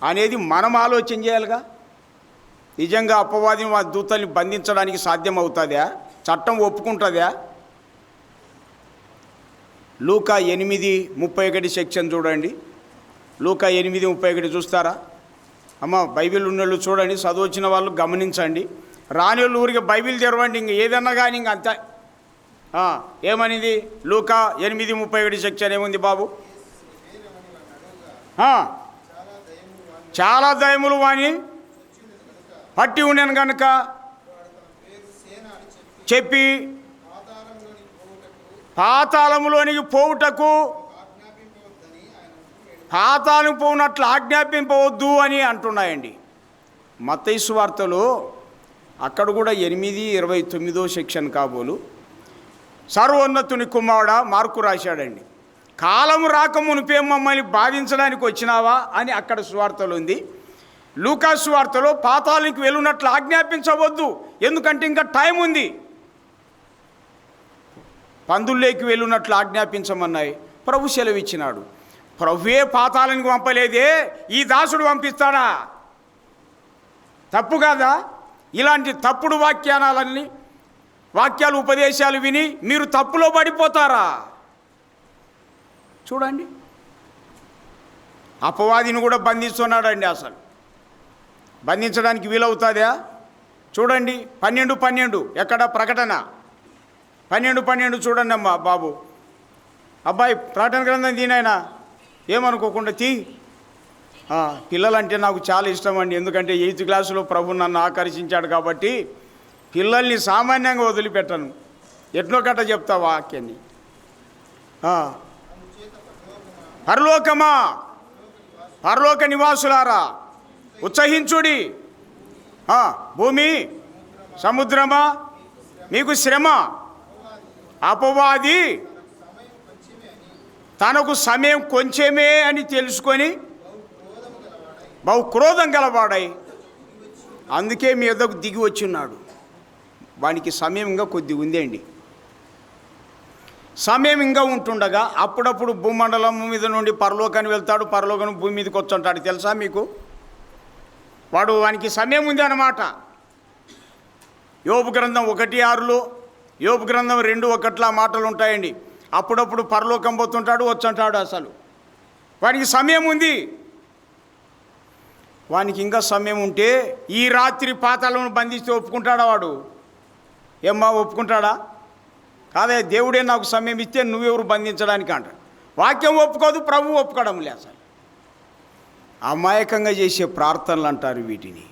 అనేది మనం ఆలోచన చేయాలిగా. నిజంగా అపవాదిని వాని దూతల్ని బంధించడానికి సాధ్యమవుతుందా? చట్టం ఒప్పుకుంటుందా? లూకా 8:31 సెక్షన్ చూడండి. లూకా 8:31 చూస్తారా అమ్మ? బైబిల్ ఉన్నోళ్ళు చూడండి, చదువువచ్చిన వాళ్ళు గమనించండి. రాని వాళ్ళు ఊరికి బైబిల్ తెరవండి, ఇంక ఏదన్నా కానీ ఇంక అంత. ఏమనింది? లూకా 8:31 సెక్షన్ ఏముంది బాబు? చాలా దయములు వాని పట్టి ఉండను కనుక చెప్పి పాతాళములోనికి పోవుటకు పాతాళం పోవునట్లు ఆజ్ఞాపింపవద్దు అని అంటున్నాయండి. మత్తయి సువార్తలో అక్కడ కూడా 8:29 సెక్షన్ కాబోలు సర్వోన్నతుని కుమారుడా మార్కు రాశాడండి. కాలము రాకమునిపే మమ్మల్ని బాధించడానికి వచ్చినావా అని అక్కడ సువార్తలో ఉంది. లూకా సువార్తలో పాతాళానికి వెళ్ళున్నట్లు ఆజ్ఞాపించవద్దు, ఎందుకంటే ఇంకా టైం ఉంది. పందుల్లోకి వెళ్ళున్నట్లు ఆజ్ఞాపించమన్నాయి. ప్రభు సెలవిచ్చినాడు. ప్రభువే పాతాళానికి పంపలేదే, ఈ దాసుడు పంపిస్తాడా? తప్పు కాదా? ఇలాంటి తప్పుడు వాక్యాలు ఉపదేశాలు విని మీరు తప్పులో పడిపోతారా? చూడండి, అపవాదిని కూడా బంధిస్తున్నాడండి. అసలు బంధించడానికి వీలవుతుందా? చూడండి 12:12 ఎక్కడ ప్రకటన 12:12 చూడండి అమ్మా బాబు. అబ్బాయి ప్రకటన గ్రంథం దీనైనా ఏమనుకోకుండా తీ. పిల్లలంటే నాకు చాలా ఇష్టం అండి, ఎందుకంటే 8th క్లాసులో ప్రభు నన్ను ఆకర్షించాడు కాబట్టి పిల్లల్ని సామాన్యంగా వదిలిపెట్టను. ఎట్లో గట్ట చెప్తా వాక్యాన్ని. పరలోకమా, పరలోక నివాసులారా ఉత్సహించుడి. భూమి సముద్రమా మీకు శ్రమ. అపవాది తనకు సమయం కొంచెమే అని తెలుసుకొని బహు క్రోధం గలవాడై అందుకే మీ ఎద్దకు దిగి వచ్చిన్నాడు. వానికి సమయం ఇంకా కొద్దిగా ఉందండి. సమయం ఇంకా ఉంటుండగా అప్పుడప్పుడు భూమండలం మీద నుండి పరలోకాన్ని వెళ్తాడు, పరలోకం భూమి మీదకి వచ్చుంటాడు. తెలుసా మీకు? వానికి సమయం ఉంది అన్నమాట. యోబు గ్రంథం 1:6లో, యోబు గ్రంథం 2:1 మాటలు ఉంటాయండి. అప్పుడప్పుడు పరలోకం పోతుంటాడు, వచ్చుంటాడు. అసలు వానికి సమయం ఉంది. వానికి ఇంకా సమయం ఉంటే ఈ రాత్రి పాతాళమును బంధిస్తే ఒప్పుకుంటాడా వాడు? ఏమ్మా ఒప్పుకుంటాడా? కాదే, దేవుడే నాకు సమయం ఇస్తే నువ్వెవరు బంధించడానికి అంటాడు. వాక్యం ఒప్పుకోదు, ప్రభు ఒప్పుకోవడం లే. అసలు అమాయకంగా చేసే ప్రార్థనలు అంటారు వీటిని.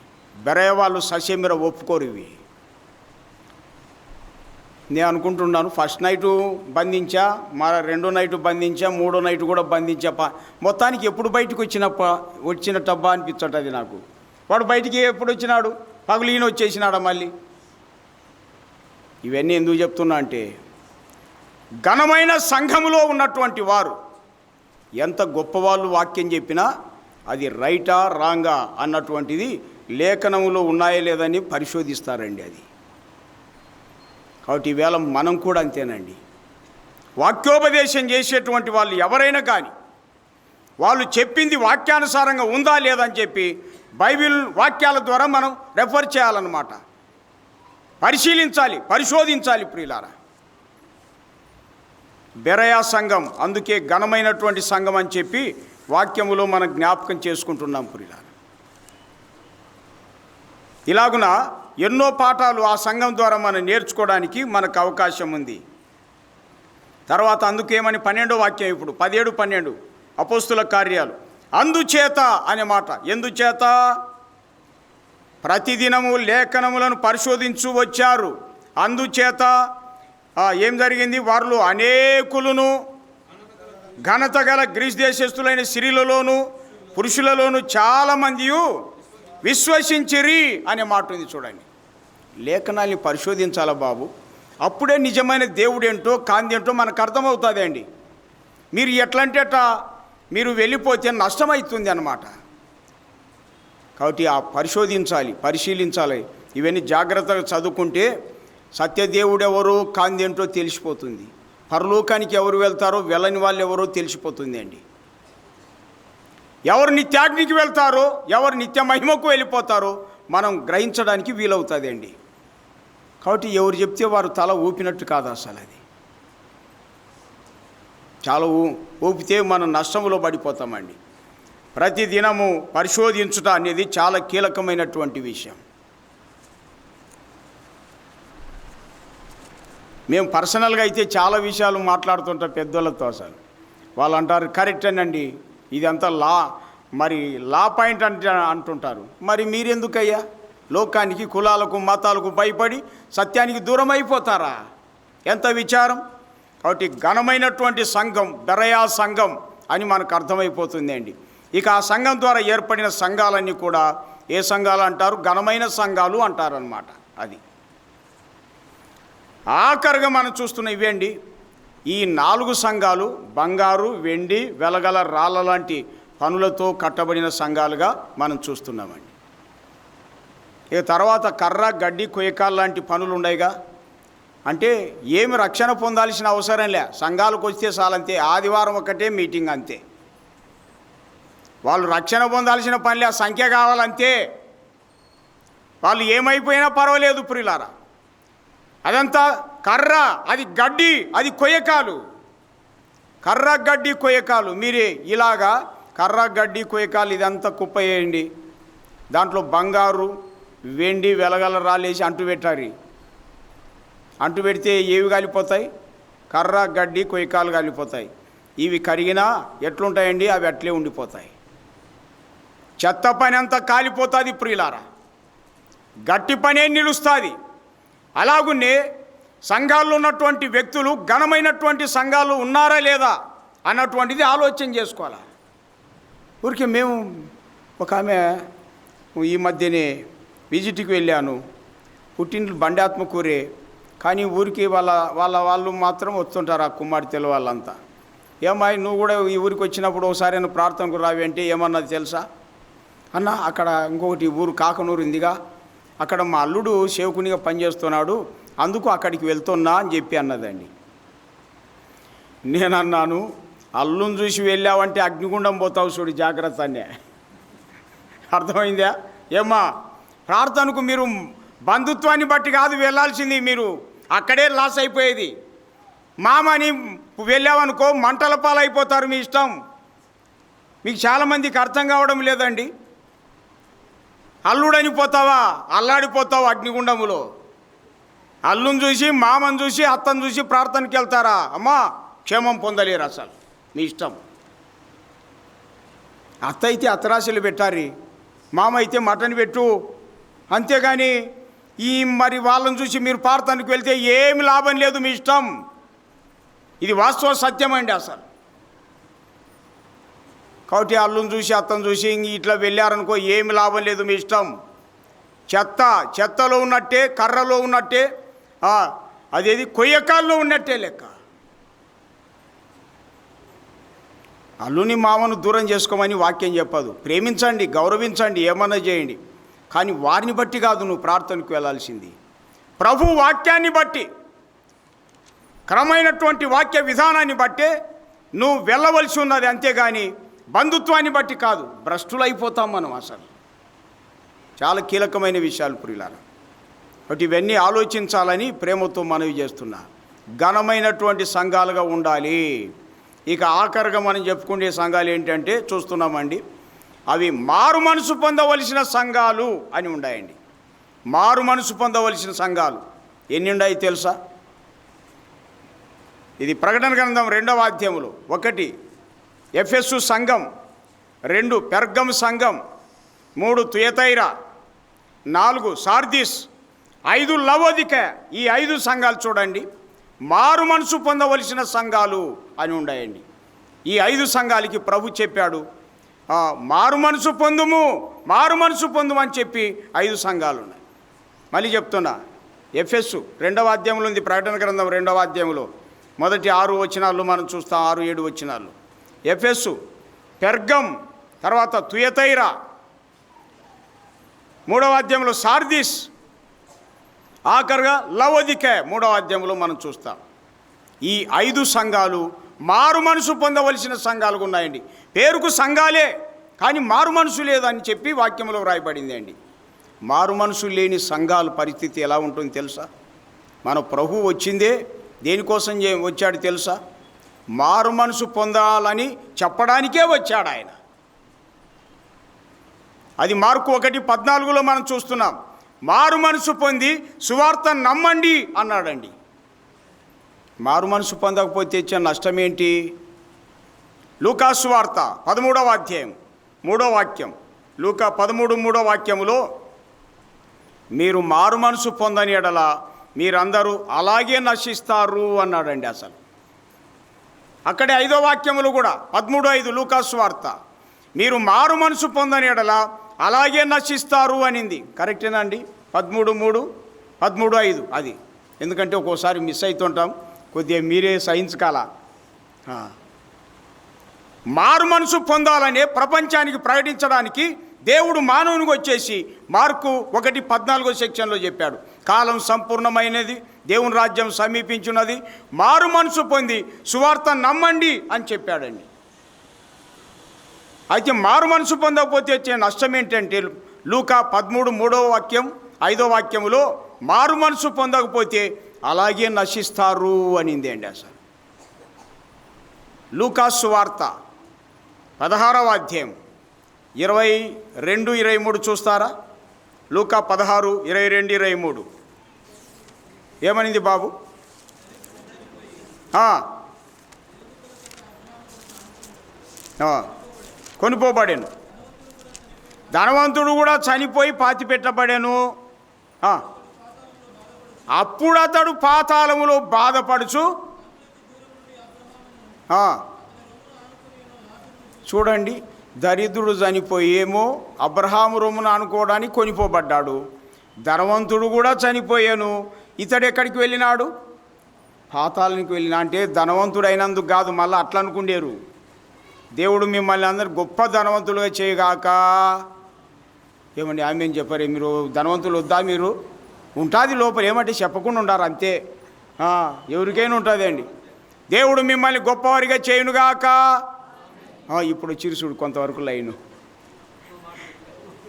బెరయ వాళ్ళు ససేమిర ఒప్పుకోరు ఇవి. నేను అనుకుంటున్నాను ఫస్ట్ నైటు బంధించా, రెండో నైటు బంధించా, మూడో నైటు కూడా బంధించా. మొత్తానికి ఎప్పుడు బయటకు వచ్చినట్టబ్బా అనిపించటది నాకు. వాడు బయటికి ఎప్పుడు వచ్చినాడు? పగులు ఈయన వచ్చేసినాడా మళ్ళీ? ఇవన్నీ ఎందుకు చెప్తున్నా అంటే, ఘనమైన సంఘములో ఉన్నటువంటి వారు ఎంత గొప్పవాళ్ళు వాక్యం చెప్పినా అది రైటా రాంగా అన్నటువంటిది లేఖనములో ఉన్నాయో లేదని పరిశోధిస్తారండి. అది కాబట్టి ఈవేళ మనం కూడా అంతేనండి. వాక్యోపదేశం చేసేటువంటి వాళ్ళు ఎవరైనా కానీ వాళ్ళు చెప్పింది వాక్యానుసారంగా ఉందా లేదని చెప్పి బైబిల్ వాక్యాల ద్వారా మనం రెఫర్ చేయాలన్నమాట. పరిశీలించాలి, పరిశోధించాలి. ప్రియులారా, బెరయా సంఘం అందుకే ఘనమైనటువంటి సంఘం అని చెప్పి వాక్యములో మనం జ్ఞాపకం చేసుకుంటున్నాం. ప్రియులారా, ఇలాగున ఎన్నో పాఠాలు ఆ సంఘం ద్వారా మనం నేర్చుకోవడానికి మనకు అవకాశం ఉంది. తర్వాత అందుకేమని 12వ వాక్యం, ఇప్పుడు 17, 12 అపోస్తుల కార్యాలు. అందుచేత అనే మాట, ఎందుచేత? ప్రతిదినము లేఖనములను పరిశోధించు వచ్చారు. అందుచేత ఏం జరిగింది? వారిలో అనేకులను ఘనత గల గ్రీస్ దేశస్థులైన స్త్రీలలోను పురుషులలోను చాలామంది విశ్వసించిరి అనే మాట ఉంది. చూడండి, లేఖనాల్ని పరిశోధించాలా బాబు, అప్పుడే నిజమైన దేవుడేంటో కాందేంటో మనకు అర్థమవుతుంది అండి. మీరు ఎట్లంటే మీరు వెళ్ళిపోతే నష్టమవుతుంది అన్నమాట. కాబట్టి పరిశోధించాలి, పరిశీలించాలి. ఇవన్నీ జాగ్రత్తగా చదువుకుంటే సత్యదేవుడు ఎవరో కాందేంటో తెలిసిపోతుంది. పరలోకానికి ఎవరు వెళ్తారో వెళ్ళని వాళ్ళు ఎవరో తెలిసిపోతుంది అండి. ఎవరు నిత్యాగ్నికి వెళ్తారో ఎవరు నిత్య మహిమకు వెళ్ళిపోతారో మనం గ్రహించడానికి వీలవుతుంది అండి. కాబట్టి ఎవరు చెప్తే వారు తల ఊపినట్టు కాదు అసలు. అది చాలా ఊపితే మనం నష్టంలో పడిపోతామండి. ప్రతిదినము పరిశోధించుట అనేది చాలా కీలకమైనటువంటి విషయం. మేము పర్సనల్గా అయితే చాలా విషయాలు మాట్లాడుతుంటాం పెద్దోళ్ళతో. అసలు వాళ్ళు అంటారు కరెక్టేనండి, ఇదంతా మరి లా పాయింట్ అంటుంటారు. మరి మీరెందుకయ్యా లోకానికి కులాలకు మతాలకు భయపడి సత్యానికి దూరం అయిపోతారా? ఎంత విచారం. కాబట్టి ఘనమైనటువంటి సంఘం బెరయా సంఘం అని మనకు అర్థమైపోతుంది అండి. ఇక ఆ సంఘం ద్వారా ఏర్పడిన సంఘాలన్నీ కూడా ఏ సంఘాలు అంటారు? ఘనమైన సంఘాలు అంటారనమాట. అది ఆఖరిగా మనం చూస్తున్న ఇవేండి, ఈ 4 సంఘాలు బంగారు వెండి వెలగల రాళ్ళ లాంటి పనులతో కట్టబడిన సంఘాలుగా మనం చూస్తున్నామండి. ఇక తర్వాత కర్ర గడ్డి కొయ్యకాలు లాంటి పనులు ఉన్నాయిగా. అంటే ఏమి రక్షణ పొందాల్సిన అవసరం లే, సంఘాలకు వస్తే చాలంతే, ఆదివారం ఒకటే మీటింగ్ అంతే. వాళ్ళు రక్షణ పొందాల్సిన పనిలే, ఆ సంఖ్య కావాలంతే. వాళ్ళు ఏమైపోయినా పర్వాలేదు ప్రియులారా. అదంతా కర్ర, అది గడ్డి, అది కొయ్యకాలు. కర్ర గడ్డి కొయ్యకాలు. మీరే ఇలాగా కర్ర గడ్డి కొయ్యకాలు ఇదంతా కుప్పేయండి, దాంట్లో బంగారు వెండి వెలగల రాళ్ళేసి అంటు పెట్టారు. అంటు పెడితే ఏవి కాలిపోతాయి? కర్ర గడ్డి కొయ్యకాలు కాలిపోతాయి. ఇవి కరిగినా ఎట్లుంటాయండి? అవి అట్లే ఉండిపోతాయి. చెత్త పని అంతా కాలిపోతుంది ప్రియులారా, గట్టి పనే నిలుస్తుంది. అలాగునే సంఘాల్లో ఉన్నటువంటి వ్యక్తులు ఘనమైనటువంటి సంఘాలు ఉన్నారా లేదా అన్నటువంటిది ఆలోచన చేసుకోవాలి. ఊరికే మేము ఒక ఆమె ఈ మధ్యనే విజిట్కి వెళ్ళాను, పుట్టింట్లు బండి ఆత్మకూరే, కానీ ఊరికి వాళ్ళు మాత్రం వస్తుంటారు, ఆ కుమార్తెలు వాళ్ళంతా. ఏమాయి నువ్వు కూడా ఈ ఊరికి వచ్చినప్పుడు ఒకసారి ప్రార్థనకు రావి అంటే ఏమన్నది తెలుసా? అన్న అక్కడ ఇంకొకటి ఊరు కాకనూరు ఉందిగా, అక్కడ మా అల్లుడు సేవకునిగా పనిచేస్తున్నాడు, అందుకు అక్కడికి వెళ్తున్నా అని చెప్పి అన్నదండి. నేనన్నాను, అల్లుని చూసి వెళ్ళావంటే అగ్నిగుండం పోతావు చూడు, జాగ్రత్త అనే. అర్థమైందా? ఏమ్మా, ప్రార్థనకు మీరు బంధుత్వాన్ని బట్టి కాదు వెళ్ళాల్సింది, మీరు అక్కడే లాస్ అయిపోయేది. మామని వెళ్ళావనుకో మంటల పాలైపోతారు, మీ ఇష్టం. మీకు చాలామందికి అర్థం కావడం లేదండి. అల్లుడని పోతావా, అల్లాడిపోతావు అగ్నిగుండములో. అల్లుని చూసి మామని చూసి అత్తను చూసి ప్రార్థనకి వెళ్తారా? అమ్మా క్షేమం పొందలేరు అసలు, మీ ఇష్టం. అత్త అయితే అత్తరాశలు పెట్టారు, మామ అయితే మటన్ పెట్టు, అంతేగాని మరి వాళ్ళని చూసి మీరు ప్రార్థనకు వెళ్తే ఏమి లాభం లేదు, మీ ఇష్టం. ఇది వాస్తవ సత్యం అండి అసలు. కాబట్టి అల్లుని చూసి అత్తను చూసి ఇట్లా వెళ్ళారనుకో ఏమి లాభం లేదు, మీ ఇష్టం. చెత్తలో ఉన్నట్టే, కర్రలో ఉన్నట్టే, అదేది కొయ్యకాల్లో ఉన్నట్టే లెక్క. అల్లుని మామను దూరం చేసుకోమని వాక్యం చెప్పదు. ప్రేమించండి, గౌరవించండి, ఏమన్నా చేయండి, కానీ వారిని బట్టి కాదు నువ్వు ప్రార్థనకు వెళ్ళాల్సింది, ప్రభు వాక్యాన్ని బట్టి, క్రమైనటువంటి వాక్య విధానాన్ని బట్టే నువ్వు వెళ్ళవలసి ఉన్నది, అంతేగాని బంధుత్వాన్ని బట్టి కాదు. భ్రష్టులైపోతాం మనం అసలు. చాలా కీలకమైన విషయాలు ప్రియులారా. కాబట్టి ఇవన్నీ ఆలోచించాలని ప్రేమతో మనవి చేస్తున్నా. ఘనమైనటువంటి సంఘాలుగా ఉండాలి. ఇక ఆఖరిగా మనం చెప్పుకునే సంఘాలు ఏంటంటే చూస్తున్నామండి, అవి మారు మనసు పొందవలసిన సంఘాలు అని ఉన్నాయండి. మారు మనసు పొందవలసిన సంఘాలు ఎన్ని ఉన్నాయి తెలుసా? ఇది ప్రకటన గ్రంథం 2వ అధ్యాయములో 1 ఎఫెసు సంఘం, 2 పెర్గము సంఘం, 3 తుయతైరా, 4 సార్దిస్, 5 లవోదికే. ఈ 5 సంఘాలు చూడండి, మారు మనసు పొందవలసిన సంఘాలు అని ఉన్నాయండి. ఈ 5 సంఘాలకి ప్రభు చెప్పాడు, మారు మనసు పొందుము, మారు మనసు పొందుము అని చెప్పి 5 సంఘాలు ఉన్నాయి. మళ్ళీ చెప్తున్నా, ఎఫెసు 2వ అధ్యాయంలో ఉంది, ప్రకటన గ్రంథం 2వ అధ్యాయంలో మొదటి 6 వచనాలు మనం చూస్తాం, 6-7 వచనాలు. ఎఫెసు, పెర్గం, తర్వాత తుయతైరా, 3వ అధ్యాయంలో సార్దిస్, ఆఖరుగా లవోదికే 3వ అధ్యాయంలో మనం చూస్తాం. ఈ 5 సంఘాలు మారు మనసు పొందవలసిన సంఘాలుగా ఉన్నాయండి. పేరుకు సంఘాలే, కానీ మారు మనసు లేదని చెప్పి వాక్యంలో వ్రాయబడింది అండి. మారు మనసు లేని సంఘాల పరిస్థితి ఎలా ఉంటుందో తెలుసా? మన ప్రభు వచ్చిందే దేనికోసం వచ్చాడు తెలుసా? మారు మనసు పొందాలని చెప్పడానికే వచ్చాడు ఆయన. అది మార్కు 1:14లో మనం చూస్తున్నాం. మారు మనసు పొంది సువార్త నమ్మండి అన్నాడండి. మారు మనసు పొందకపోతే ఇచ్చే నష్టం ఏంటి? లూకా సువార్త 13వ అధ్యాయం 3వ వాక్యం, లూకా 13:3 వాక్యములో, మీరు మారు మనసు పొందని ఎడల మీరందరూ అలాగే నశిస్తారు అన్నాడండి. అసలు అక్కడే 5వ వాక్యములు కూడా 13:5 లూకా సువార్త, మీరు మారు మనసు పొందని ఎడల అలాగే నశిస్తారు అనింది. కరెక్టేనా అండి? 13:3, 13:5 అది. ఎందుకంటే ఒక్కోసారి మిస్ అవుతుంటాం, కొద్దిగా మీరే సహించుకోవాలా. మారు మనసు పొందాలనే ప్రపంచానికి ప్రకటించడానికి దేవుడు మానవునికి వచ్చేసి మార్కు 1:14 సెక్షన్లో చెప్పాడు, కాలం సంపూర్ణమైనది, దేవుని రాజ్యం సమీపించున్నది, మారు మనసు పొంది సువార్త నమ్మండి అని చెప్పాడండి. అయితే మారు మనసు పొందకపోతే వచ్చే నష్టం ఏంటంటే లూకా 13:3 వాక్యం 5వ వాక్యములో, మారు మనసు పొందకపోతే అలాగే నశిస్తారు అనింది అండి. అసలు లూకా సువార్త 16వ అధ్యాయం 22-23 చూస్తారా? లూకా 16:22-23 ఏమనింది బాబు? కొనిపోబడాను, ధనవంతుడు కూడా చనిపోయి పాతి పెట్టబడాను. అప్పుడు అతడు పాతాళములో బాధపడుచు, చూడండి, దరిద్రుడు చనిపోయేమో అబ్రహాము రొమ్మున అనుకోవడానికి కొనిపోబడ్డాడు. ధనవంతుడు కూడా చనిపోయాను, ఇతడు ఎక్కడికి వెళ్ళినాడు? పాతాళానికి వెళ్ళినా. అంటే ధనవంతుడు అయినందుకు కాదు, మళ్ళీ అట్లా అనుకుండేరు. దేవుడు మిమ్మల్ని అందరు గొప్ప ధనవంతులుగా చేయగాక. ఏమండి ఆమె ఏం చెప్పారు? మీరు ధనవంతులు వద్దా? మీరు ఉంటుంది లోపల, ఏమంటే చెప్పకుండా ఉండారు అంతే. ఎవరికైనా ఉంటుంది అండి. దేవుడు మిమ్మల్ని గొప్పవారిగా చేయునుగాక. ఇప్పుడు చిరుసుడు కొంతవరకు లైను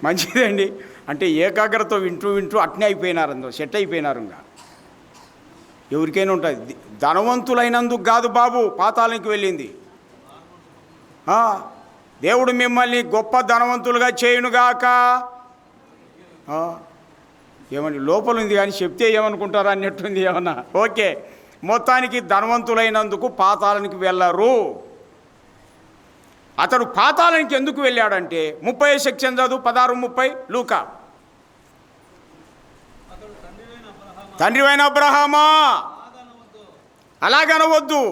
మంచిదండి. అంటే ఏకాగ్రత వింటూ వింటూ అట్నే అయిపోయినారు, అందరూ సెట్ అయిపోయినారు. ఇంకా ఎవరికైనా ఉంటుంది. ధనవంతులైనందుకు కాదు బాబు పాతాళానికి వెళ్ళింది. దేవుడు మిమ్మల్ని గొప్ప ధనవంతులుగా చేయునుగాక. ఏమండి లోపల ఉంది కానీ చెప్తే ఏమనుకుంటారా అన్నట్టుంది ఏమన్నా. ఓకే, మొత్తానికి ధనవంతులైనందుకు పాతాళానికి వెళ్ళరు. అతడు పాతాళానికి ఎందుకు వెళ్ళాడంటే 30 సెక్షన్ చదువు 16-30 లూకా. తండ్రివైన అబ్రహామా అలాగనవద్దు,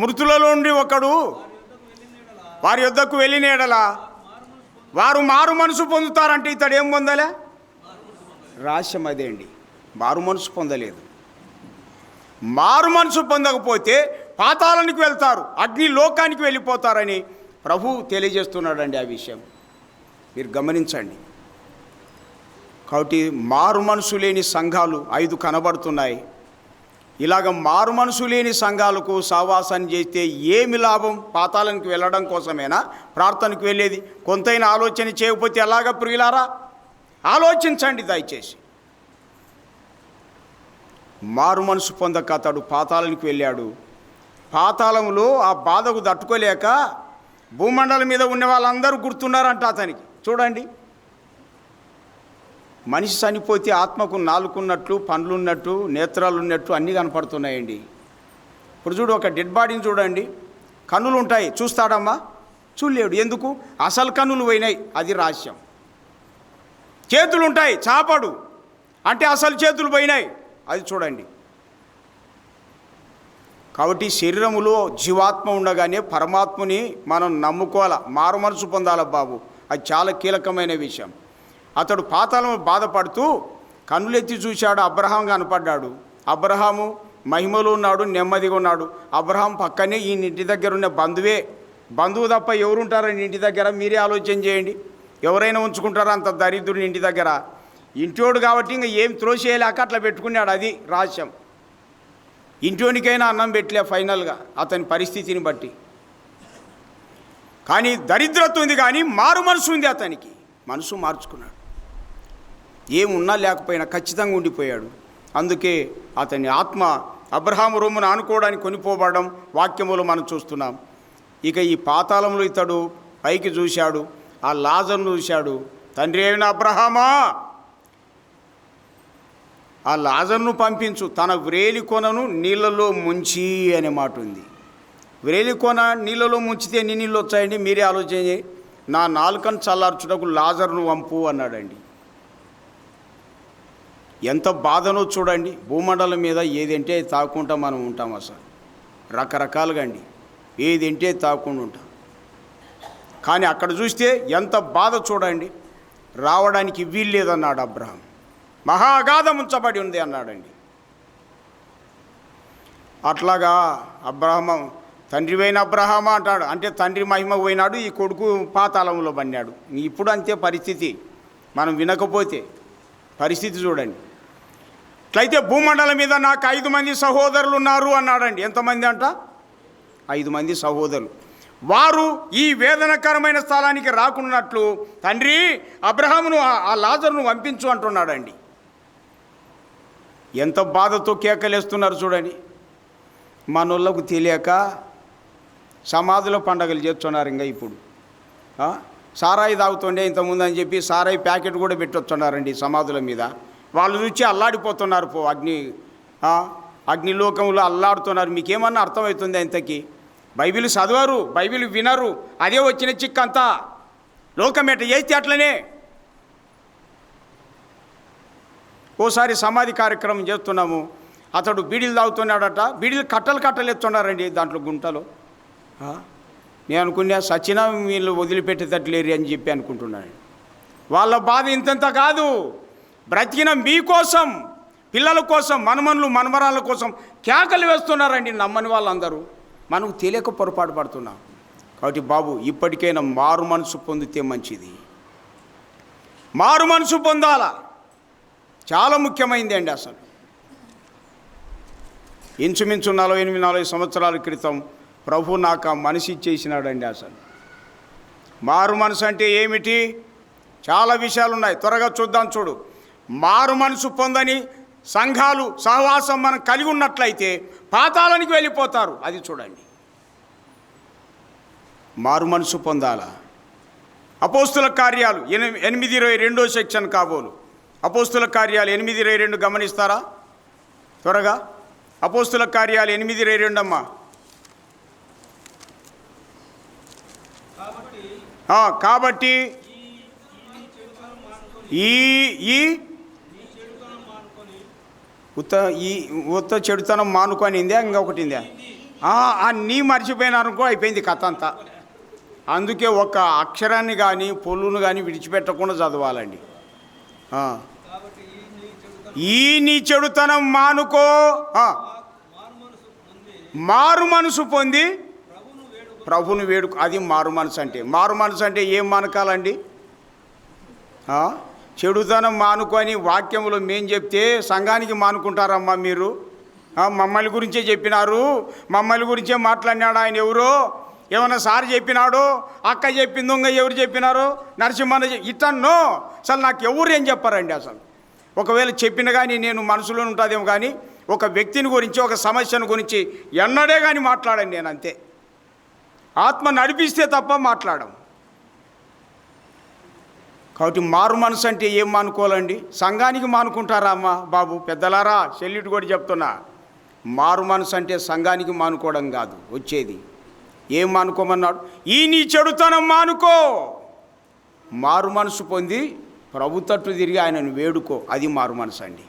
మృతులలో నుండి ఒకడు వారి యొద్దకు వెళ్ళిన ఎడల వారు మారు మనసు పొందుతారంటే ఇతడు ఏం పొందలే? రహస్యం అదే అండి, మారు మనసు పొందలేదు. మారు మనసు పొందకపోతే పాతాళానికి వెళ్తారు, అగ్ని లోకానికి వెళ్ళిపోతారని ప్రభు తెలియజేస్తున్నాడండి. ఆ విషయం మీరు గమనించండి. కాబట్టి మారు మనసు లేని సంఘాలు 5 కనబడుతున్నాయి. ఇలాగ మారు మనసు లేని సంఘాలకు సావాసాన్ని చేస్తే ఏమి లాభం? పాతాళానికి వెళ్ళడం కోసమేనా ప్రార్థనకు వెళ్ళేది? కొంతైనా ఆలోచన చేయకపోతే ఎలాగ ప్రియులారా? ఆలోచించండి దయచేసి. మారు మనసు పొందక అతడు పాతాళానికి వెళ్ళాడు. పాతాళంలో ఆ బాధకు తట్టుకోలేక భూమండలం మీద ఉన్న వాళ్ళందరూ గుర్తున్నారంట అతనికి. చూడండి, మనిషి చనిపోతే ఆత్మకు నాలుకున్నట్లు, పండ్లు ఉన్నట్టు, నేత్రాలు ఉన్నట్టు అన్నీ కనపడుతున్నాయండి. ఇప్పుడు చూడు, ఒక డెడ్ బాడీని చూడండి, కన్నులు ఉంటాయి, చూస్తాడమ్మా? చూడలేడు. ఎందుకు? అసలు కన్నులు పోయినాయి, అది రహస్యం. చేతులు ఉంటాయి, చాపడు, అంటే అసలు చేతులు పోయినాయి, అది చూడండి. కాబట్టి శరీరములో జీవాత్మ ఉండగానే పరమాత్మని మనం నమ్ముకోవాలా, మారు మనసు పొందాలా బాబు. అది చాలా కీలకమైన విషయం. అతడు పాతాళం బాధపడుతూ కన్నులెత్తి చూశాడు, అబ్రహాం కనపడ్డాడు. అబ్రహాము మహిమలో ఉన్నాడు, నెమ్మదిగా ఉన్నాడు. అబ్రహాం పక్కనే ఈ ఇంటి దగ్గర ఉన్న బంధువు తప్ప ఎవరుంటారని ఇంటి దగ్గర? మీరే ఆలోచన చేయండి. ఎవరైనా ఉంచుకుంటారా అంత దరిద్రుని ఇంటి దగ్గర? ఇంటోడు కాబట్టి ఇంకా ఏం త్రోసేయలేక అట్లా పెట్టుకున్నాడు, అది రహస్యం. ఇంటోనికైనా అన్నం పెట్టలే ఫైనల్గా అతని పరిస్థితిని బట్టి. కానీ దరిద్రత ఉంది, కానీ మారు మనసు ఉంది అతనికి. మనసు మార్చుకున్నాడు, ఏమున్నా లేకపోయినా ఖచ్చితంగా ఉండిపోయాడు. అందుకే అతని ఆత్మ అబ్రహాము రొమ్మును ఆనుకోవడానికి కొనిపోబడడం వాక్యములో మనం చూస్తున్నాం. ఇక ఈ పాతాళంలో ఇతడు పైకి చూశాడు, ఆ లాజరును చూశాడు. తండ్రి అయిన అబ్రహామా, ఆ లాజరును పంపించు, తన వ్రేలి కొనను నీళ్ళలో ముంచి అనే మాట ఉంది. వ్రేలి కొన నీళ్ళలో ముంచితే ఎన్ని నీళ్ళు వచ్చాయండి? మీరే ఆలోచన చేయి. నా నాలుకను చల్లార్చుటకు లాజరును వంపు అన్నాడండి. ఎంత బాధనో చూడండి. భూమండలం మీద ఏదంటే తాకుంటా మనం ఉంటాం, అసలు రకరకాలుగా అండి, ఏదంటే తాకుండా ఉంటాం. కానీ అక్కడ చూస్తే ఎంత బాధ చూడండి. రావడానికి వీల్లేదన్నాడు అబ్రహాం. మహాగాధం ఉంచబడి ఉంది అన్నాడండి. అట్లాగా అబ్రహాం తండ్రివైన అబ్రహామా అంటాడు, అంటే తండ్రి మహిమ పోయినాడు, ఈ కొడుకు పాతాళంలో పడినాడు. ఇప్పుడు అంతే పరిస్థితి, మనం వినకపోతే పరిస్థితి చూడండి. అట్లయితే భూమండలం మీద నాకు 5 మంది సహోదరులు ఉన్నారు అన్నాడండి. ఎంతమంది అంట? 5 మంది సహోదరులు. వారు ఈ వేదనకరమైన స్థలానికి రాకున్నట్లు తండ్రి అబ్రహామును ఆ లాజరును పంపించు అంటున్నాడండి. ఎంత బాధతో కేకలేస్తున్నారు చూడండి. మనోళ్ళకు తెలియక సమాధుల పండగలు చేస్తున్నారు. ఇంకా ఇప్పుడు సారాయి తాగుతుండే ఇంతకుముందు అని చెప్పి సారాయి ప్యాకెట్ కూడా పెట్టొస్తున్నారండి సమాధుల మీద. వాళ్ళు చూసి అల్లాడిపోతున్నారు. అగ్నిలోకంలో అల్లాడుతున్నారు. మీకేమన్నా అర్థమవుతుంది? ఇంతకీ బైబిల్ చదవరు, బైబిల్ వినరు, అదే వచ్చిన చిక్కంతా. లోకం ఎట్ట చేస్తే అట్లనే. ఓసారి సమాధి కార్యక్రమం చేస్తున్నాము, అతడు బీడీలు తాగుతున్నాడట. బీడీలు కట్టలు ఎత్తున్నారండి దాంట్లో గుంటలో. నేను అనుకున్నా సచిన వీళ్ళు వదిలిపెట్టేటట్లేరు అని చెప్పి అనుకుంటున్నాను. వాళ్ళ బాధ ఇంతంత కాదు. బ్రతికిన మీకోసం, పిల్లల కోసం, మనమనులు మనమరాళ్ళ కోసం కేకలు వేస్తున్నారండి నమ్మని వాళ్ళందరూ. మనకు తెలియక పొరపాటు పడుతున్నాం. కాబట్టి బాబు, ఇప్పటికైనా మారు మనసు పొందితే మంచిది. మారు మనసు పొందాలా, చాలా ముఖ్యమైంది అండి. అసలు ఇంచుమించు 48 సంవత్సరాల క్రితం ప్రభు నాకు ఆ మనసు ఇచ్చేసినాడండి. అసలు మారు మనసు అంటే ఏమిటి? చాలా విషయాలు ఉన్నాయి, త్వరగా చూద్దాం. చూడు, మారు మనసు పొందని సంఘాలు సహవాసం మనం కలిగి ఉన్నట్లయితే పాతాళానికి వెళ్ళిపోతారు. అది చూడండి. మారు మనసు పొందాలా. అపోస్తుల కార్యాలు 8:22 సెక్షన్ కాబోలు. అపోస్తుల కార్యాలు 8:22 గమనిస్తారా త్వరగా? అపోస్తుల కార్యాలు 8:22 అమ్మా. కాబట్టి ఉత్త చెడుతనం మానుకొనిందే, ఇంకొకటిందే నీ మర్చిపోయినారనుకో, అయిపోయింది కథ అంతా. అందుకే ఒక అక్షరాన్ని కానీ పొల్లును కానీ విడిచిపెట్టకుండా చదవాలండి. ఈ నీ చెడుతనం మానుకో, మారు మనసు పొంది ప్రభుని వేడుకు. అది మారు మనసు అంటే. మారు మనసు అంటే ఏం మానకాలండి? చెడుతనం మానుకొని వాక్యంలో మేము చెప్తే సంఘానికి మానుకుంటారమ్మా మీరు? మమ్మల్ని గురించే చెప్పినారు, మమ్మల్ని గురించే మాట్లాడినాడు ఆయన. ఎవరో ఏమన్నా సార్ చెప్పినాడో, అక్క చెప్పిందో, ఎవరు చెప్పినారో, నరసింహన్న ఇట్టన్నో, అసలు నాకు ఎవరు ఏం చెప్పారండి. అసలు ఒకవేళ చెప్పిన కానీ నేను మనసులో ఉంటుందేమో, కానీ ఒక వ్యక్తిని గురించి, ఒక సమస్యను గురించి ఎన్నడే కానీ మాట్లాడండి నేను. అంతే, ఆత్మ నడిపిస్తే తప్ప మాట్లాడం. కాబట్టి మారు మనసు అంటే ఏం మానుకోవాలండి? సంఘానికి మానుకుంటారా అమ్మ బాబు? పెద్దలారా, చెల్లిటి కూడా చెప్తున్నా, మారు మనసు అంటే సంఘానికి మానుకోవడం కాదు వచ్చేది. ఏం మానుకోమన్నాడు? ఈ నీ చెడుతనం మానుకో, మారు మనసు పొంది ప్రభు తట్టు తిరిగి ఆయనను వేడుకో. అది మారు మనసు అండి.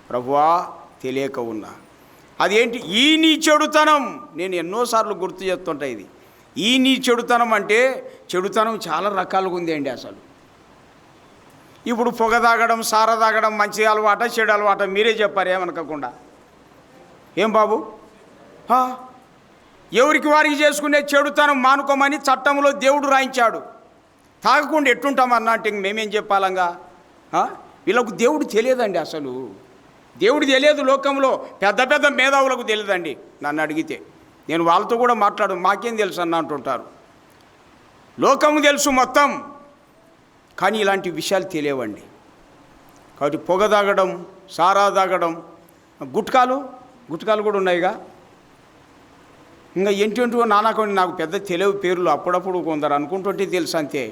ప్రభువా తెలియక ఉన్నా, అదేంటి ఈ నీ చెడుతనం? నేను ఎన్నోసార్లు గుర్తు చేస్తుంటా ఇది. ఈ నీ చెడుతనం అంటే చెడుతనం చాలా రకాలుగా ఉంది అండి. అసలు ఇప్పుడు పొగ తాగడం, సార తాగడం మంచి అలవాట చెడు అలవాట? మీరే చెప్పారు ఏమనకుండా. ఏం బాబు? ఎవరికి వారికి చేసుకునే చెడుతనం మానుకోమని చట్టంలో దేవుడు రాయించాడు. తాగకుండా ఎట్టుంటామన్నా అంటే మేమేం చెప్పాలంగా? వీళ్ళకు దేవుడు తెలియదండి. అసలు దేవుడు తెలియదు. లోకంలో పెద్ద పెద్ద మేధావులకు తెలియదండి. నన్ను అడిగితే నేను వాళ్ళతో కూడా మాకేం తెలుసు అన్న అంటుంటారు. లోకము తెలుసు మొత్తం, కానీ ఇలాంటి విషయాలు తెలియవండి. కాబట్టి పొగ తాగడం, సారా తాగడం, గుట్కాలు కూడా ఉన్నాయిగా. ఇంకా ఏంటంటో నానాకొని నాకు పెద్ద తెలివి పేర్లు అప్పుడప్పుడు కొందరు అనుకుంటుంటే తెలుసు అంతే.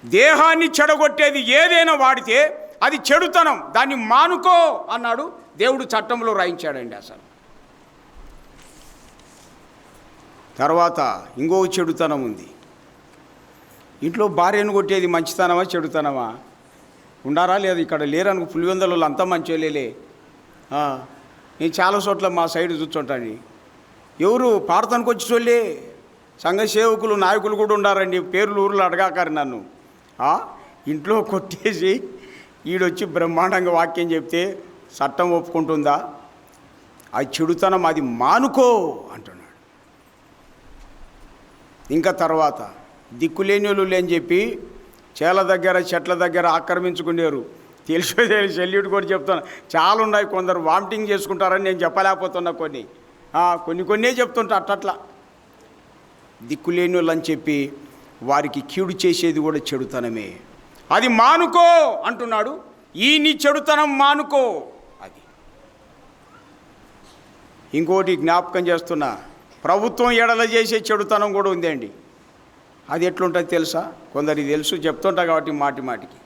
దేహాన్ని చెడగొట్టేది ఏదైనా వాడితే అది చెడుతనం, దాన్ని మానుకో అన్నాడు దేవుడు, చట్టంలో రాయించాడండి. అసలు తర్వాత ఇంకో చెడుతనం ఉంది. ఇంట్లో భార్యను కొట్టేది మంచితనమా చెడుతనమా? ఉండారా లేదా? ఇక్కడ లేరనుకో, పులివెందులలో అంతా మంచోళ్ళే. నేను చాలా చోట్ల మా సైడ్ చూస్తుంటాను. ఎవరు ప్రార్థనకు వచ్చేటోళ్ళే, సంఘ సేవకులు, నాయకులు కూడా ఉండారండి. పేర్లు ఊర్లు అడగాకారు నన్ను. ఇంట్లో కొట్టేసి ఈడొచ్చి బ్రహ్మాండంగా వాక్యం చెప్తే చట్టం ఒప్పుకుంటుందా? అది చెడుతనం, అది మానుకో అంటున్నాడు. ఇంకా తర్వాత దిక్కులేని వాళ్ళు లేని చెప్పి చేల దగ్గర చెట్ల దగ్గర ఆక్రమించుకునేరు. తెలిసో చెల్లిటి కూడా చెప్తాను, చాలా ఉన్నాయి. కొందరు వామిటింగ్ చేసుకుంటారని నేను చెప్పలేకపోతున్నా. కొన్నే చెప్తుంటా. అట్లా దిక్కులేని వాళ్ళు అని చెప్పి వారికి కీడు చేసేది కూడా చెడుతనమే. అది మానుకో అంటున్నాడు. ఈ నీ చెడుతనం మానుకో. అది ఇంకోటి జ్ఞాపకం చేస్తున్నా, ప్రభుత్వం ఎడల చేసే చెడుతనం కూడా ఉంది అండి. అది ఎట్లుంటుంది తెలుసా? కొందరికి తెలుసు, చెప్తుంటా కాబట్టి మాటికి.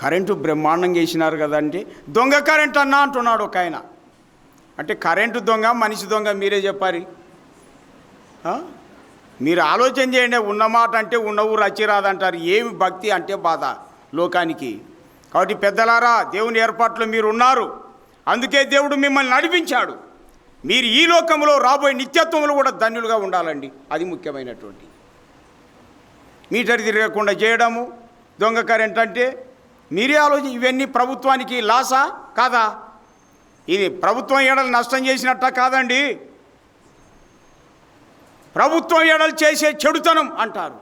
కరెంటు బ్రహ్మాండంగా వేసినారు కదండి, దొంగ కరెంట్ అన్నా అంటున్నాడు ఒక ఆయన. అంటే కరెంటు దొంగ, మనిషి దొంగ మీరే చెప్పారు. మీరు ఆలోచన చేయండి. ఉన్నమాట అంటే ఉన్న ఊరు అచ్చిరాదంటారు. ఏమి భక్తి అంటే బాధ లోకానికి. కాబట్టి పెద్దలారా, దేవుని ఏర్పాట్లో మీరు ఉన్నారు, అందుకే దేవుడు మిమ్మల్ని నడిపించాడు. మీరు ఈ లోకంలో రాబోయే నిత్యత్వంలో కూడా ధన్యులుగా ఉండాలండి. అది ముఖ్యమైనటువంటి. మీటర్ తిరగకుండా చేయడము, దొంగ కరెంట్ అంటే మీరే ఆలోచన. ఇవన్నీ ప్రభుత్వానికి లాసా కాదా? ఇది ప్రభుత్వం ఏడలు నష్టం చేసినట్ట కాదండి. ప్రభుత్వం ఏడలు చేసే చెడుతనం అంటారు.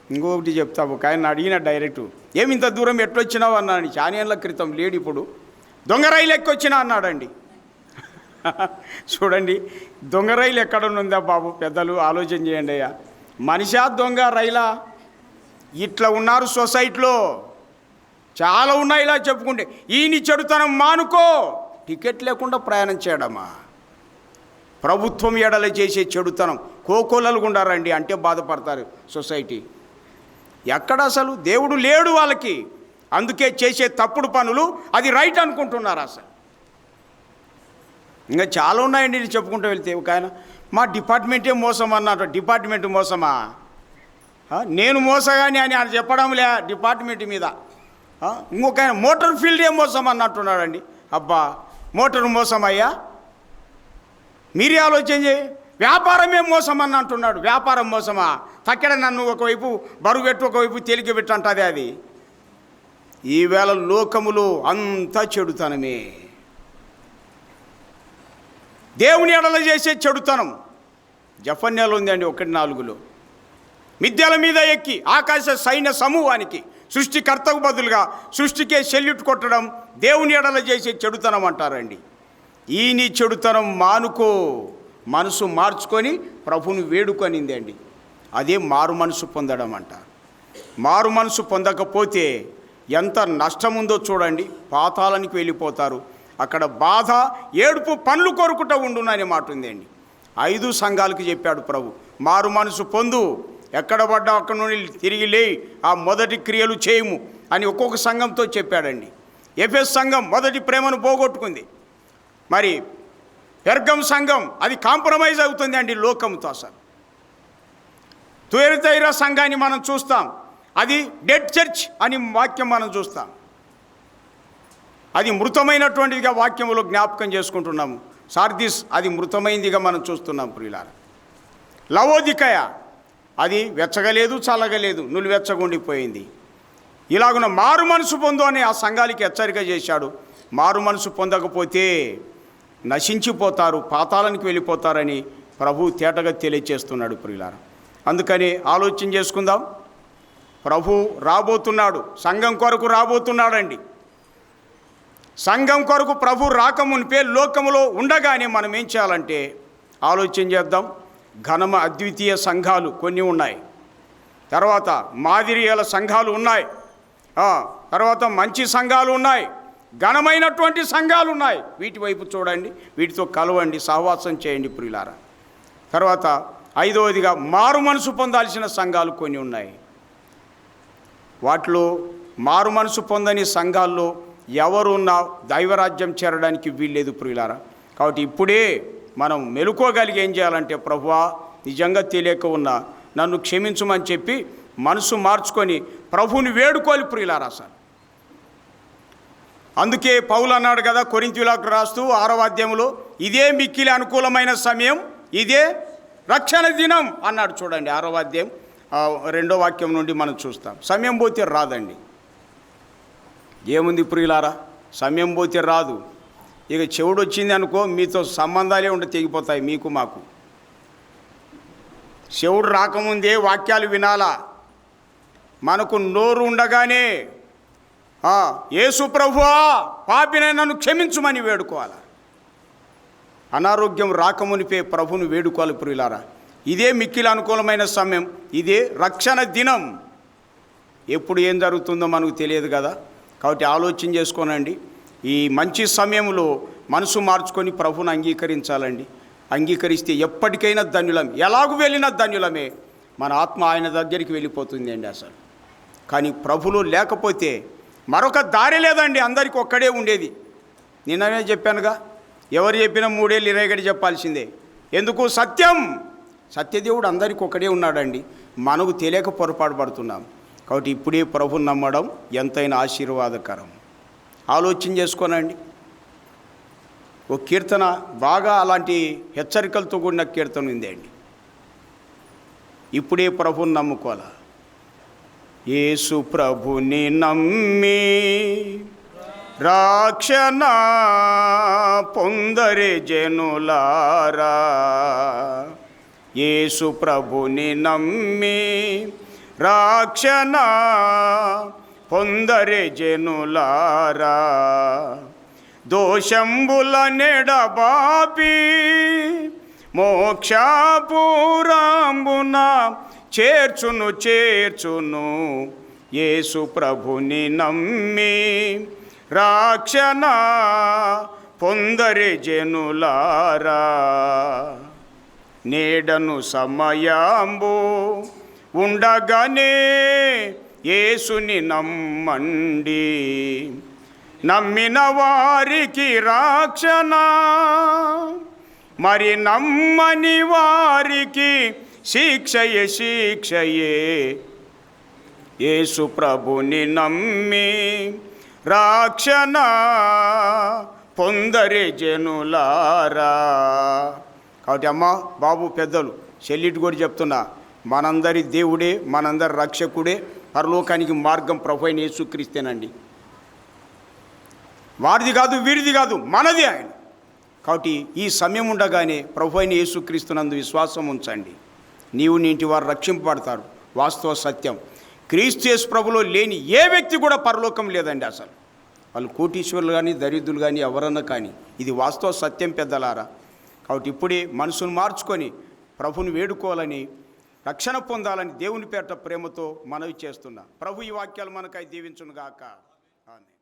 ఇంకొకటి చెప్తా. ఒక ఆయన అడిగిన డైరెక్టు, ఏమి ఇంత దూరం ఎట్లొచ్చినావు అన్నాడు. చాలా ఏళ్ళ క్రితం, లేడు ఇప్పుడు. దొంగ రైలు ఎక్కొచ్చినా అన్నాడండి. చూడండి, దొంగ రైలు ఎక్కడుందా బాబు? పెద్దలు ఆలోచన చేయండి అయ్యా. మనిషా దొంగ రైలా? ఇట్లా ఉన్నారు సొసైటీలో, చాలా ఉన్నాయి. ఇలా చెప్పుకుంటే ఈయన చెడుతనం మానుకో. టికెట్ లేకుండా ప్రయాణం చేయడమా? ప్రభుత్వం ఎడల చేసే చెడుతనం కోకోలలుగా ఉండారండి. అంటే బాధపడతారు సొసైటీ. ఎక్కడ అసలు దేవుడు లేడు వాళ్ళకి, అందుకే చేసే తప్పుడు పనులు అది రైట్ అనుకుంటున్నారు. అసలు ఇంకా చాలా ఉన్నాయండి. ఇది చెప్పుకుంటూ వెళ్తే ఒక ఆయన, మా డిపార్ట్మెంటే మోసం అన్నట్టు. డిపార్ట్మెంట్ మోసమా? నేను మోసగాని అని ఆయన చెప్పడం లే డిపార్ట్మెంట్ మీద. ఇంకొక ఆయన మోటార్ ఫీల్డే మోసం అన్నట్టున్నాడండి. అబ్బా, మోటార్ మోసం అయ్యా? మీరే ఆలోచన చేయి. వ్యాపారమే మోసం అని అంటున్నాడు. వ్యాపారం మోసమా? తక్కడ నన్ను ఒకవైపు బరువు పెట్టు, ఒకవైపు తేలిక పెట్టు అంటుంది. అది ఈవేళ లోకములో అంతా చెడుతనమే. దేవుని ఎడల చేసే చెడుతనం జఫన్యాలో ఉందండి 1:4. మిద్దెల మీద ఎక్కి ఆకాశ సైన్య సమూహానికి సృష్టికర్తకు బదులుగా సృష్టికే సెల్యూట్ కొట్టడం దేవుని ఎడల చేసే చెడుతనం అంటారండి. ఈ నీ చెడుతనం మానుకో, మనసు మార్చుకొని ప్రభువును వేడుకొనింది అండి. అదే మారు మనసు పొందడం అంటారు. మారు మనసు పొందకపోతే ఎంత నష్టముందో చూడండి. పాతాళానికి వెళ్ళిపోతారు. అక్కడ బాధ, ఏడుపు, పండ్లు కొరుకుట ఉండుననే మాట ఉందండి. 5 సంఘాలకు చెప్పాడు ప్రభు, మారు మనసు పొందు, ఎక్కడ పడ్డా అక్కడి నుండి తిరిగి లేయి ఆ మొదటి క్రియలు చేయము అని ఒక్కొక్క సంఘంతో చెప్పాడండి. ఎఫెస్ సంఘం మొదటి ప్రేమను పోగొట్టుకుంది. మరి పెర్గం సంఘం అది కాంప్రమైజ్ అవుతుంది అండి లోకంతో. అసలు తుయతైర సంఘాన్ని మనం చూస్తాం, అది డెడ్ చర్చ్ అని వాక్యం మనం చూస్తాం. అది మృతమైనటువంటిదిగా వాక్యంలో జ్ఞాపకం చేసుకుంటున్నాము. సార్దిస్ అది మృతమైందిగా మనం చూస్తున్నాం ప్రియులారా. లవోదికయ అది వెచ్చగలేదు, చల్లగలేదు, నులివెచ్చగుండిపోయింది. ఇలాగున మారు మనసు పొందు అని ఆ సంఘాలకి హెచ్చరిక చేశాడు. మారు మనసు పొందకపోతే నశించిపోతారు, పాతాళానికి వెళ్ళిపోతారని ప్రభు తేటగా తెలియచేస్తున్నాడు ప్రియులారా. అందుకని ఆలోచన చేసుకుందాం. ప్రభు రాబోతున్నాడు, సంఘం కొరకు రాబోతున్నాడండి. సంఘం కొరకు ప్రభు రాకమునిపే లోకములో ఉండగానే మనం ఏం చేయాలంటే ఆలోచన చేద్దాం. ఘనమ అద్వితీయ సంఘాలు కొన్ని ఉన్నాయి, తర్వాత మాదిరియాల సంఘాలు ఉన్నాయి, తర్వాత మంచి సంఘాలు ఉన్నాయి, ఘనమైనటువంటి సంఘాలు ఉన్నాయి. వీటి వైపు చూడండి, వీటితో కలవండి, సహవాసం చేయండి ప్రియులారా. తర్వాత ఐదవదిగా మారు మనసు పొందాల్సిన సంఘాలు కొన్ని ఉన్నాయి. వాటిలో మారు మనసు పొందని సంఘాల్లో ఎవరున్నా దైవరాజ్యం చేరడానికి వీల్లేదు ప్రియులారా. కాబట్టి ఇప్పుడే మనం మెలుకోగలిగి ఏం చేయాలంటే, ప్రభువా నిజంగా తెలియక ఉన్నా నన్ను క్షమించమని చెప్పి మనసు మార్చుకొని ప్రభువుని వేడుకోవాలి ప్రియులారా. సార్ అందుకే పౌలు అన్నాడు కదా కొరింథీయులకు రాస్తూ 6వ అధ్యాయంలో, ఇదే మిక్కిలి అనుకూలమైన సమయం, ఇదే రక్షణ దినం అన్నాడు. చూడండి 6వ అధ్యాయం 2వ వాక్యం నుండి మనం చూస్తాం. సమయం పోతే రాదండి. ఏముంది ప్రియులారా, సమయం పోతే రాదు. ఇక చెవుడు వచ్చింది అనుకో, మీతో సంబంధాలే ఉండి తెగిపోతాయి మీకు మాకు. చెవుడు రాకముందే వాక్యాలు వినాలా. మనకు నోరు ఉండగానే యేసు ప్రభువా పాపినే నన్ను క్షమించుమని వేడుకోవాలి. అనారోగ్యం రాకమునిపే ప్రభును వేడుకోవాలి ప్రియులారా. ఇదే మిక్కిలి అనుకూలమైన సమయం, ఇదే రక్షణ దినం. ఎప్పుడు ఏం జరుగుతుందో మనకు తెలియదు కదా. కాబట్టి ఆలోచన చేసుకోనండి. ఈ మంచి సమయంలో మనసు మార్చుకొని ప్రభువును అంగీకరించాలండి. అంగీకరిస్తే ఎప్పటికైనా ధన్యులం, ఎలాగూ వెళ్ళిన ధన్యులమే. మన ఆత్మ ఆయన దగ్గరికి వెళ్ళిపోతుంది అండి అసలు. కానీ ప్రభులో లేకపోతే మరొక దారి లేదండి. అందరికీ ఒక్కడే ఉండేది. నిన్ననే చెప్పానుగా, ఎవరు చెప్పినా 3 ఏళ్ళు 20 గడి చెప్పాల్సిందే. ఎందుకు? సత్యం. సత్యదేవుడు అందరికీ ఒక్కడే ఉన్నాడండి. మనకు తెలియక పొరపాటు పడుతున్నాం. కాబట్టి ఇప్పుడే ప్రభుని నమ్మడం ఎంతైనా ఆశీర్వాదకరం. ఆలోచన చేసుకోనండి. ఓ కీర్తన బాగా అలాంటి హెచ్చరికలతో కూడిన కీర్తన ఉంది అండి. ఇప్పుడే ప్రభుని నమ్ముకోవాలా. యేసు ప్రభుని నమ్మి రక్షణ పొందరే జనులారా. యేసు ప్రభుని నమ్మి రక్షణ పొందరే జనులారా. దోషంబుల నెడబాపి మోక్షపురంబున చేర్చును యేసు ప్రభుని నమ్మి రక్షణ పొందరే జనులారా. నేడను సమయాంబు ఉండగానే యేసుని నమ్మండి. నమ్మిన వారికి రక్షణ, మరి నమ్మని వారికి శిక్షయే. యేసు ప్రభుని నమ్మి రక్షణ పొందరే జనులారా. కాబట్టి అమ్మ, బాబు, పెద్దలు, చెల్లిటి కూడా చెప్తున్నా, మనందరి దేవుడే, మనందరి రక్షకుడే, పరలోకానికి మార్గం ప్రభు అయిన యేసుక్రీస్తేనండి. వారిది కాదు, వీరిది కాదు, మనది ఆయన. కాబట్టి ఈ సమయం ఉండగానే ప్రభు అయిన యేసుక్రీస్తునందు విశ్వాసం ఉంచండి. నీవు నీ ఇంటి వారు రక్షింపబడతారు. వాస్తవ సత్యం. క్రీస్తు యేసు ప్రభులో లేని ఏ వ్యక్తి కూడా పరలోకం లేదండి అసలు. వాళ్ళు కోటీశ్వరులు కానీ, దరిద్రులు కానీ, ఎవరన్నా కానీ, ఇది వాస్తవ సత్యం పెద్దలారా. కాబట్టి ఇప్పుడే మనసును మార్చుకొని ప్రభుని వేడుకోవాలని, రక్షణ పొందాలని దేవుని పేరిట ప్రేమతో మనవి చేస్తున్నా. ప్రభు ఈ వాక్యాలు మనకై దీవించును గాక. ఆమేన్.